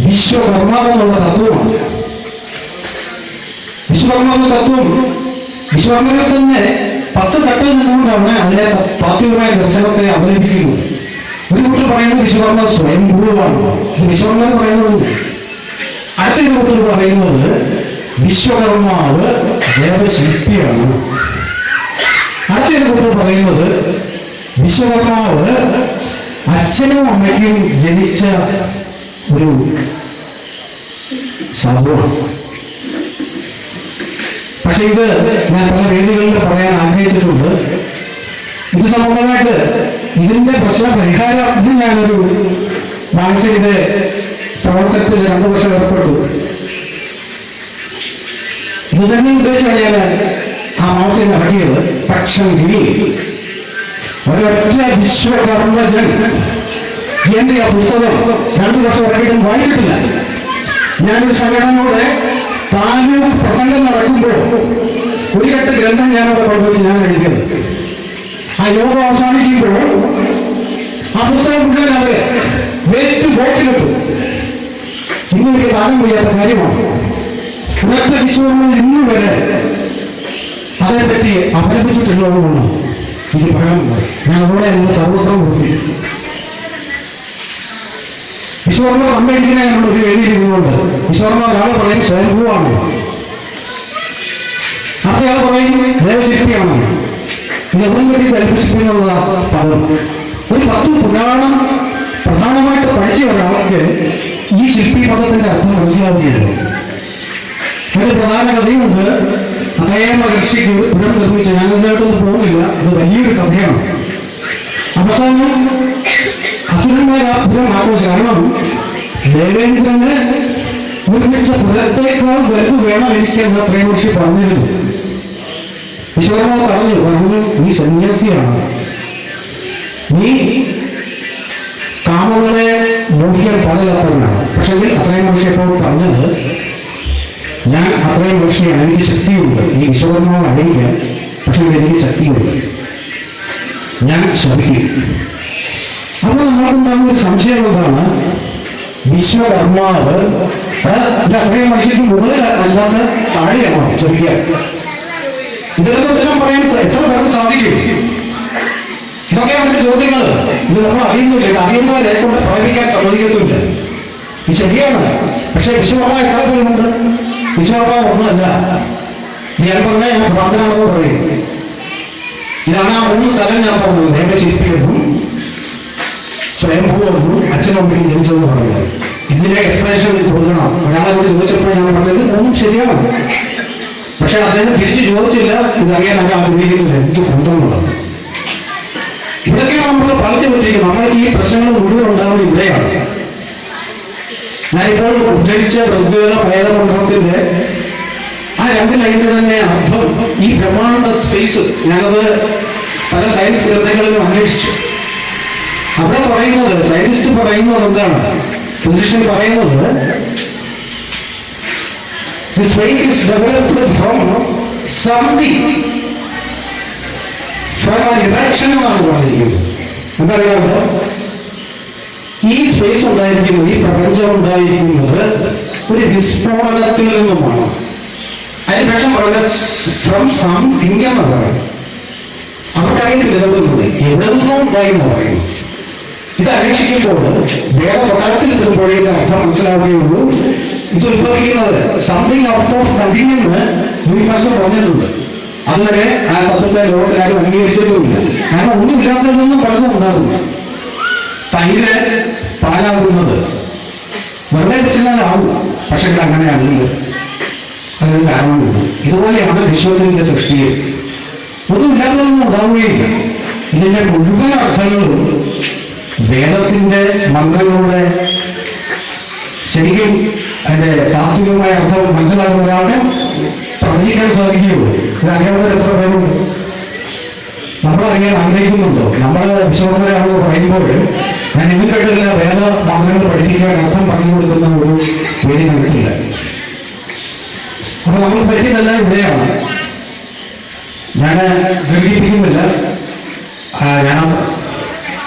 വിശ്വകർമ്മ എന്നുള്ള തത്വമാണ്. വിശ്വകർമ്മ എന്ന തത്വം വിശ്വകർമ്മനെ തന്നെ 10 തട്ടിൽ നിന്നുകൊണ്ടാണ് അതിനെ താത്വികമായ ദർശനത്തെ അവലംബിക്കുന്നത്. ഒരു കൂട്ടർ പറയുന്നത് വിശ്വകർമ്മ സ്വയംഭൂവാണ്, വിശ്വകർമ്മ എന്ന് പറയുന്നത്. അടുത്ത കൂട്ടർ പറയുന്നത് വിശ്വകർമാവ് ദേവശില്പിയാണ്. അടുത്ത കൂട്ടർ പറയുന്നത് വിശ്വകർമാവ് അച്ഛനും അമ്മയ്ക്കും ജനിച്ച ഒരു സംഭവമാണ്. പക്ഷെ ഇത് ഞാൻ പല വേദികളിൽ പറയാൻ ആഗ്രഹിച്ചിട്ടുണ്ട്. ഇത് സംബന്ധമായിട്ട് ഇതിന്റെ പ്രശ്ന പരിഹാരാർത്ഥം ഞാനൊരു മാനസിക പ്രവർത്തനത്തിൽ 2 വർഷം ഏർപ്പെട്ടു. ഇത് തന്നെ ഉദ്ദേശിച്ചാണ് ഞാൻ ആ മാനസിക ഇറക്കിയത്. പക്ഷെങ്കിൽ ഒരൊറ്റ വിശ്വകർമ്മജൻ എന്റെ ആ പുസ്തകം 2 വർഷം ഇറക്കിയിട്ടും വായിച്ചിട്ടില്ല. ഞാനൊരു സംഘടനയോടെ താലൂക്ക് പ്രസംഗം നടക്കുമ്പോൾ ഒരു കെട്ട് ഗ്രന്ഥം ഞാനവിടെ കൊണ്ടുപോയി ഞാൻ എഴുതിയത്. ആ യോഗം അവസാനിക്കുമ്പോൾ ആ പുസ്തകം മുഴുവൻ അവര് വേസ്റ്റ് ബോക്സിലിട്ടു. ഇന്ന് എനിക്ക് താങ്ങാൻ വയ്യാത്ത കാര്യമാണ്. ഒരൊറ്റ വിശ്വകർമ്മ ഇന്ന് വരെ അതേപ്പറ്റി അപലപിച്ചിട്ടുള്ളതുകൊണ്ട് എനിക്ക് പറയാനുണ്ട്. ഞാൻ അവിടെ എന്റെ സർവസ്വം കൊടുത്തി. വിശ്വകർമ്മ അമ്മയിടിക്കുന്ന നമ്മൾ ഒരു എഴുതിയിരിക്കുന്നുണ്ട്. വിശ്വകർമ്മ ഒരാൾ പറയും സ്വയംഭൂവാണ്, അടുത്തയാൾ പറയും ദേവശില്പിയാണ്. ഇതെല്ലാം വേണ്ടി ദേവശില്പിന്നുള്ള പദം ഒരു 10 പുരാണം പ്രധാനമായിട്ട് പഠിച്ച ഒരാൾക്ക് ഈ ശില്പി പദത്തിന്റെ അർത്ഥം മനസ്സിലാവുകയുള്ളൂ. ഒരു പ്രധാന കഥയുണ്ട്. അതേ മഹർഷിക്ക് പുരം നിർമ്മിച്ച, ഞാൻ ഇതിനായിട്ടൊന്നും പോകുന്നില്ല, ഇത് വലിയൊരു കഥയാണ്. അവസാനം അസുരന്മാർ ആ പുരം ആഘോഷിച്ചു. കാരണം ദേവേന്ദ്രന് നിർമ്മിച്ച പുരത്തേക്കാൾ വലുത് വേണം എനിക്ക് എന്ന് ത്രയമഹർഷി പറഞ്ഞിരുന്നു. വിശ്വകർമ്മ പറഞ്ഞു, നീ സന്യാസിയാണ്, നീ കാമങ്ങളെ നോക്കിയാൽ പാടില്ലാത്തവനാണ്. പക്ഷെ അത്രയും വർഷം ഇപ്പോൾ പറഞ്ഞത്, ഞാൻ അത്രയും വർഷമാണ്, എനിക്ക് ശക്തിയുണ്ട് ഈ വിശ്വകർമാവ് അറിയിക്കാൻ, പക്ഷെ എനിക്ക് ശക്തിയുണ്ട്, ഞാൻ ശ്രമിക്കും. അപ്പൊ നമ്മൾക്കുണ്ടാകുന്ന ഒരു സംശയം എന്താണ്, വിശ്വകർമാവ് അത്രയും വർഷയ്ക്ക് മുകളിൽ അല്ലാതെ താഴെയാണോ ശ്രമിക്കാൻ? ഇതിലൊക്കെ ഉത്തരം പറയാൻ എത്ര പേർക്ക് സാധിക്കും? ഇതൊക്കെ അവരുടെ ചോദ്യങ്ങൾ. ഇത് നമ്മൾ അറിയുന്നില്ല, ഇത് അറിയുന്നവരെ കൊണ്ട് പ്രയോഗിക്കാൻ സമ്മതിക്കത്തുമില്ല. ഇത് ശരിയാണ്. പക്ഷെ വിശ്വകർമ്മ എത്ര പേരുണ്ട്? വിശ്വകർമ്മ ഒന്നുമല്ല. ഞാൻ പറഞ്ഞാൽ ഞാൻ ഭ്രാന്തനാണെന്ന് പറയും. ഇതാണ് ആ 3 തലം ഞാൻ പറഞ്ഞത്. ദേവശില്പിയെന്നും സ്വയംഭൂവെന്നും അച്ഛനും അമ്മയും ജനിച്ചതെന്ന് പറയുന്നത്. ഇതിന്റെ എക്സ്പ്ലനേഷൻ കൊടുക്കണം. ഒരാളോട് ചോദിച്ചപ്പോൾ ഞാൻ പറഞ്ഞത് 3 ശരിയാണ്. പക്ഷെ അദ്ദേഹം തിരിച്ചു ചോദിച്ചില്ല. ഇതറിയാൻ അവർ ആഗ്രഹിക്കുന്നില്ല, എനിക്ക് കൊണ്ടുവന്നുള്ളത്. ഇതൊക്കെയാണ് നമ്മൾ പഠിച്ചു പറ്റിയിരിക്കുന്നത്. നമ്മൾക്ക് ഈ പ്രശ്നങ്ങൾ മുഴുവൻ ഉണ്ടാകുന്നത് ഇവിടെയാണ്. ഞാനിപ്പോൾ ഉദ്ധരിച്ച ഋഗ്വേദ വേദമന്ത്രത്തിന്റെ ആ 2 ലൈനിൽ തന്നെ അർത്ഥം ഈ ബ്രഹ്മാണ്ഡ സ്പേസ്, ഞാനത് പല സയൻസ് ഗ്രന്ഥങ്ങളിലും അന്വേഷിച്ചു. അവിടെ പറയുന്നത്, സയന്റിസ്റ്റ് പറയുന്നത് എന്താണ്, ഫിസിഷ്യൻ പറയുന്നത്, the space is developed from something, from an erection എന്നാണ് പറഞ്ഞിരിക്കുന്നത്. എന്താ പറയുക, ഈ സ്പേസ് ഉണ്ടായിരിക്കുന്നത്, ഈ പ്രപഞ്ചം ഉണ്ടായിരിക്കുന്നത് ഒരു വിസ്ഫോടനത്തിൽ നിന്നുമാണ്. അതിനുശേഷം പറയുന്നത് ഫ്രം സംതിങ് എന്ന് പറയുന്നത്. അവർക്കറിയത്തില്ല എവിടെ നിന്നും ഉണ്ടായി എന്ന് പറയുന്നു. ഇത് അന്വേഷിക്കുമ്പോൾ വേദപഠനത്തിൽ എത്തുമ്പോഴേക്ക് അർത്ഥം മനസ്സിലാവുകയുള്ളൂ. ഇത് ഉത്ഭവിക്കുന്നത് സംതിങ് ഔട്ട് ഓഫ് നത്തിങ് എന്ന് ഭൂരിഭാഷം പറഞ്ഞിട്ടുണ്ട്. അതുവരെ ആ തത്വത്തെ ലോകത്തിൽ ആരും അംഗീകരിച്ചിട്ടുമില്ല. കാരണം ഒന്നുമില്ലാത്തതിൽ നിന്നും പലതും ഉണ്ടാകുന്നു. തൈര് പാലാകുന്നത് വെറുതെ വെച്ചാലാവും, പക്ഷെ ഇത് അങ്ങനെയാണെങ്കിൽ അതിനൊരു കാരണമുണ്ട്. ഇതുപോലെയാണ് വിശ്വത്തിന്റെ സൃഷ്ടിയെ. ഒന്നുമില്ലാത്തതൊന്നും ഉണ്ടാവുകയില്ല. ഇതിന്റെ മുഴുവൻ അർത്ഥങ്ങളും വേദത്തിന്റെ മന്ത്രങ്ങളുടെ ശരിക്കും അതിന്റെ താത്വികമായ അർത്ഥം മനസ്സിലാക്കുന്ന ഒരാളെ പ്രവചിക്കാൻ സാധിക്കുകയുള്ളൂ. ഇത് അറിയാവുന്നവർ എത്ര പേരുണ്ട്? നമ്മളറിയാൻ ആഗ്രഹിക്കുന്നുണ്ടോ? നമ്മൾ വിശ്വകരാണെന്ന് പറയുമ്പോൾ ഞാൻ ഇന്നും കേട്ടില്ല വേദ മന്ത്രങ്ങൾ പഠിപ്പിക്കാൻ അർത്ഥം പറഞ്ഞു കൊടുക്കുന്ന ഒരു പേര് കണ്ടിട്ടില്ല. അപ്പൊ നമ്മൾ പറ്റിയതെല്ലാം ഇവിടെയാണ്. ഞാൻ ദീർഘിപ്പിക്കുന്നില്ല. ഞാൻ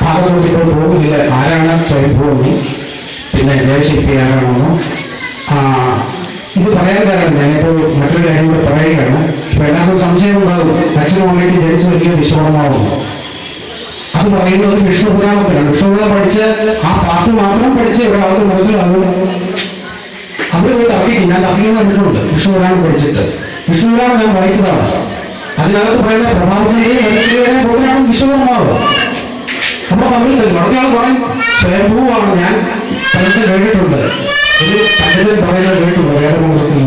ഭാഗത്തോട്ട് ഇപ്പോൾ പോകുന്നില്ല. ആരാണ് സ്വയംഭൂമി, പിന്നെ ജയശില്പി ആരാണെന്നോ ഇത് പറയാൻ കാരണം ഞാനിപ്പോൾ മറ്റൊരു കാര്യം കൂടെ പറയുകയാണ്. ഇപ്പൊ എല്ലാവർക്കും സംശയമുണ്ടാകും, അച്ഛനും അമ്മയ്ക്ക് ജനിച്ച വലിയ വിശ്വാസമാകും. അത് പറയുന്നത് വിഷ്ണു പുരാണത്തിലാണ്. വിഷ്ണു പുരാണം പഠിച്ച് ആ പാട്ട് മാത്രം പഠിച്ച് ഒരാൾക്ക് മനസ്സിലാകും. അവർ പോയി തർക്കിക്കും. ഞാൻ തർക്കിക്കുന്ന കണ്ടിട്ടുണ്ട്. വിഷ്ണു പുരാണം പഠിച്ചിട്ട് വിഷ്ണു പുരാണം ഞാൻ വായിച്ചതാണ്. അതിനകത്ത് പറയുന്ന പ്രഭാസനെയും പുരാണം വിശ്വകർമാവ് നമ്മൾ തമ്മിൽ തരും. അടുത്തയാൾ പറയും സ്വയംഭൂവാണ്. ഞാൻ പലർക്കും കേട്ടിട്ടുണ്ട്, ഒരു പണ്ഡിതൻ പറയുന്നത് കേട്ടിട്ടുണ്ട് വേദമന്ത്രത്തിൽ.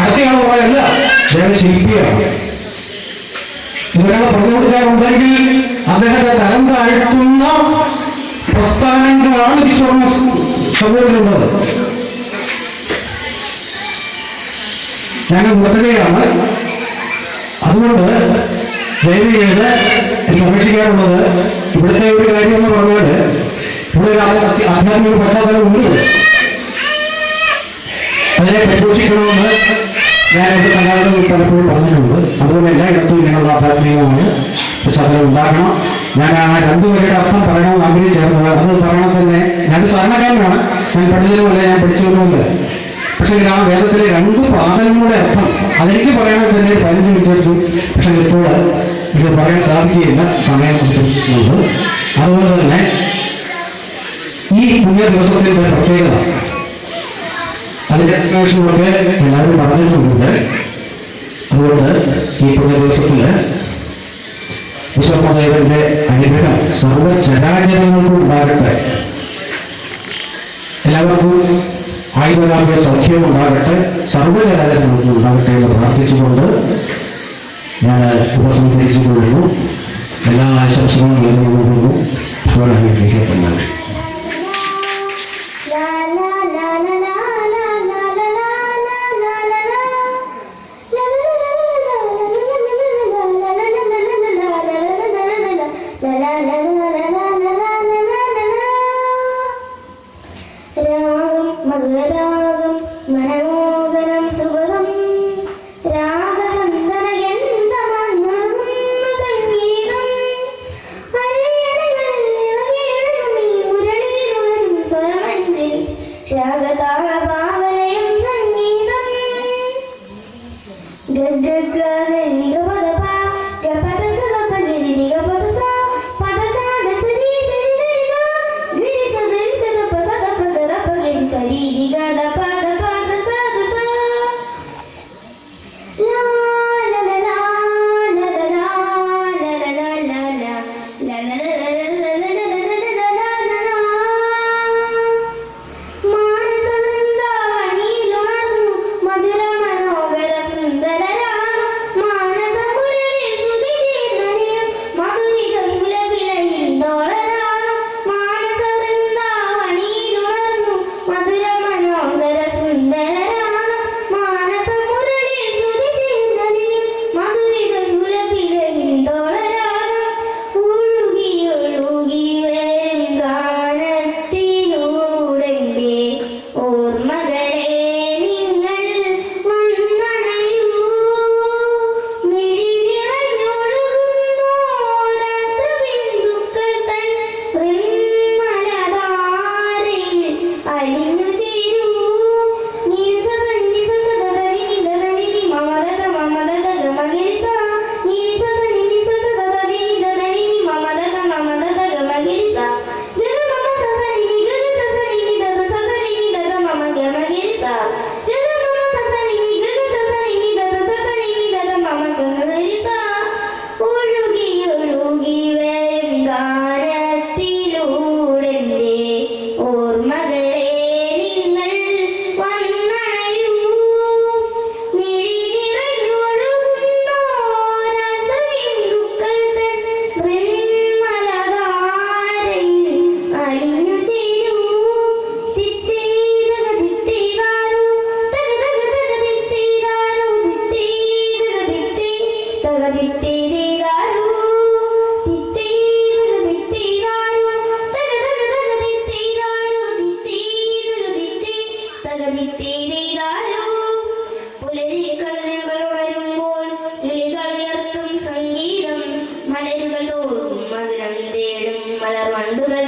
അടുത്തയാൾ പറയല്ല ദേവശില്പിയാണ്. ഇതൊരാളെ പറഞ്ഞു കൊടുക്കാറുണ്ടെങ്കിൽ അദ്ദേഹത്തെ തരം താഴ്ത്തുന്ന പ്രസ്ഥാനങ്ങളാണ് വിശ്വകർമ്മ സമൂഹത്തിലുള്ളത്. ഞാൻ നിർത്തുകയാണ്. അതുകൊണ്ട് ദയവ് ചെയ്ത് എനിക്ക് അപേക്ഷിക്കാറുള്ളത്, ഇവിടുത്തെ ഒരു കാര്യം എന്ന് പറഞ്ഞാൽ ഇവിടെ ഒരു ആധ്യാത്മിക പശ്ചാത്തലം ഉണ്ട്. അതിനെ പരിപോഷിക്കണമെന്ന് ഞാൻ എൻ്റെ കലാകാരൻ പലപ്പോഴും പറഞ്ഞിട്ടുണ്ട്. അതുപോലെ എല്ലായിടത്തും ഇങ്ങനെയുള്ള ആധ്യാത്മികമായ പശ്ചാത്തലം ഉണ്ടാക്കണം. ഞാൻ ആ രണ്ടുപേരുടെ അർത്ഥം പറയണമെന്ന് ആഗ്രഹിച്ചിരുന്നത്. അത് പറയണം തന്നെ. ഞാൻ സാധാരണക്കാരനാണ്, ഞാൻ പഠിച്ചതുമല്ല, ഞാൻ പഠിച്ചതൊന്നുമില്ല. പക്ഷെ ആ വേദത്തിലെ രണ്ട് പാദങ്ങളുടെ അർത്ഥം അതെനിക്ക് പറയണമെങ്കിൽ തന്നെ 15 മിനിറ്റ് എടുത്തു. പക്ഷെ ഇപ്പോൾ ഇത് പറയാൻ സാധിക്കുകയില്ല, സമയം കൊടുത്തിട്ടുണ്ട്. അതുപോലെ തന്നെ ഈ പുണ്യ ദിവസത്തിന്റെ ഒരു പ്രത്യേകത, അതിന്റെ എക്സ്പ്ലനേഷനൊക്കെ എല്ലാവരും പറഞ്ഞിട്ടുണ്ട്. അതുകൊണ്ട് ഈ പുണ്യ ദിവസത്തില് വിശ്വകർമ്മദേവന്റെ അനുഗ്രഹം സർവ്വചരാചരങ്ങൾക്കും ഉണ്ടാകട്ടെ. എല്ലാവർക്കും ആയുർവേദ സൗഖ്യവും ഉണ്ടാകട്ടെ, സർവ്വചരാചരങ്ങൾക്കും ഉണ്ടാകട്ടെ എന്ന് പ്രാർത്ഥിച്ചുകൊണ്ട് ഞാൻ ഉപസംഹരിച്ചു കൊള്ളുന്നു. എല്ലാ ആശംസകളും നേർന്നുകൊള്ളുന്നു. ഭഗവാൻ അനുഗ്രഹിക്കട്ടെ. സംഗീതം തകതിത്തേരാരോ പുലരിക്കല്ലുകൾ ഉണരുമ്പോൾ കിളികൾ ഉയർത്തും സംഗീതം മലരുകൾ തോറും മധുരം തേടും മലർവണ്ടുകൾ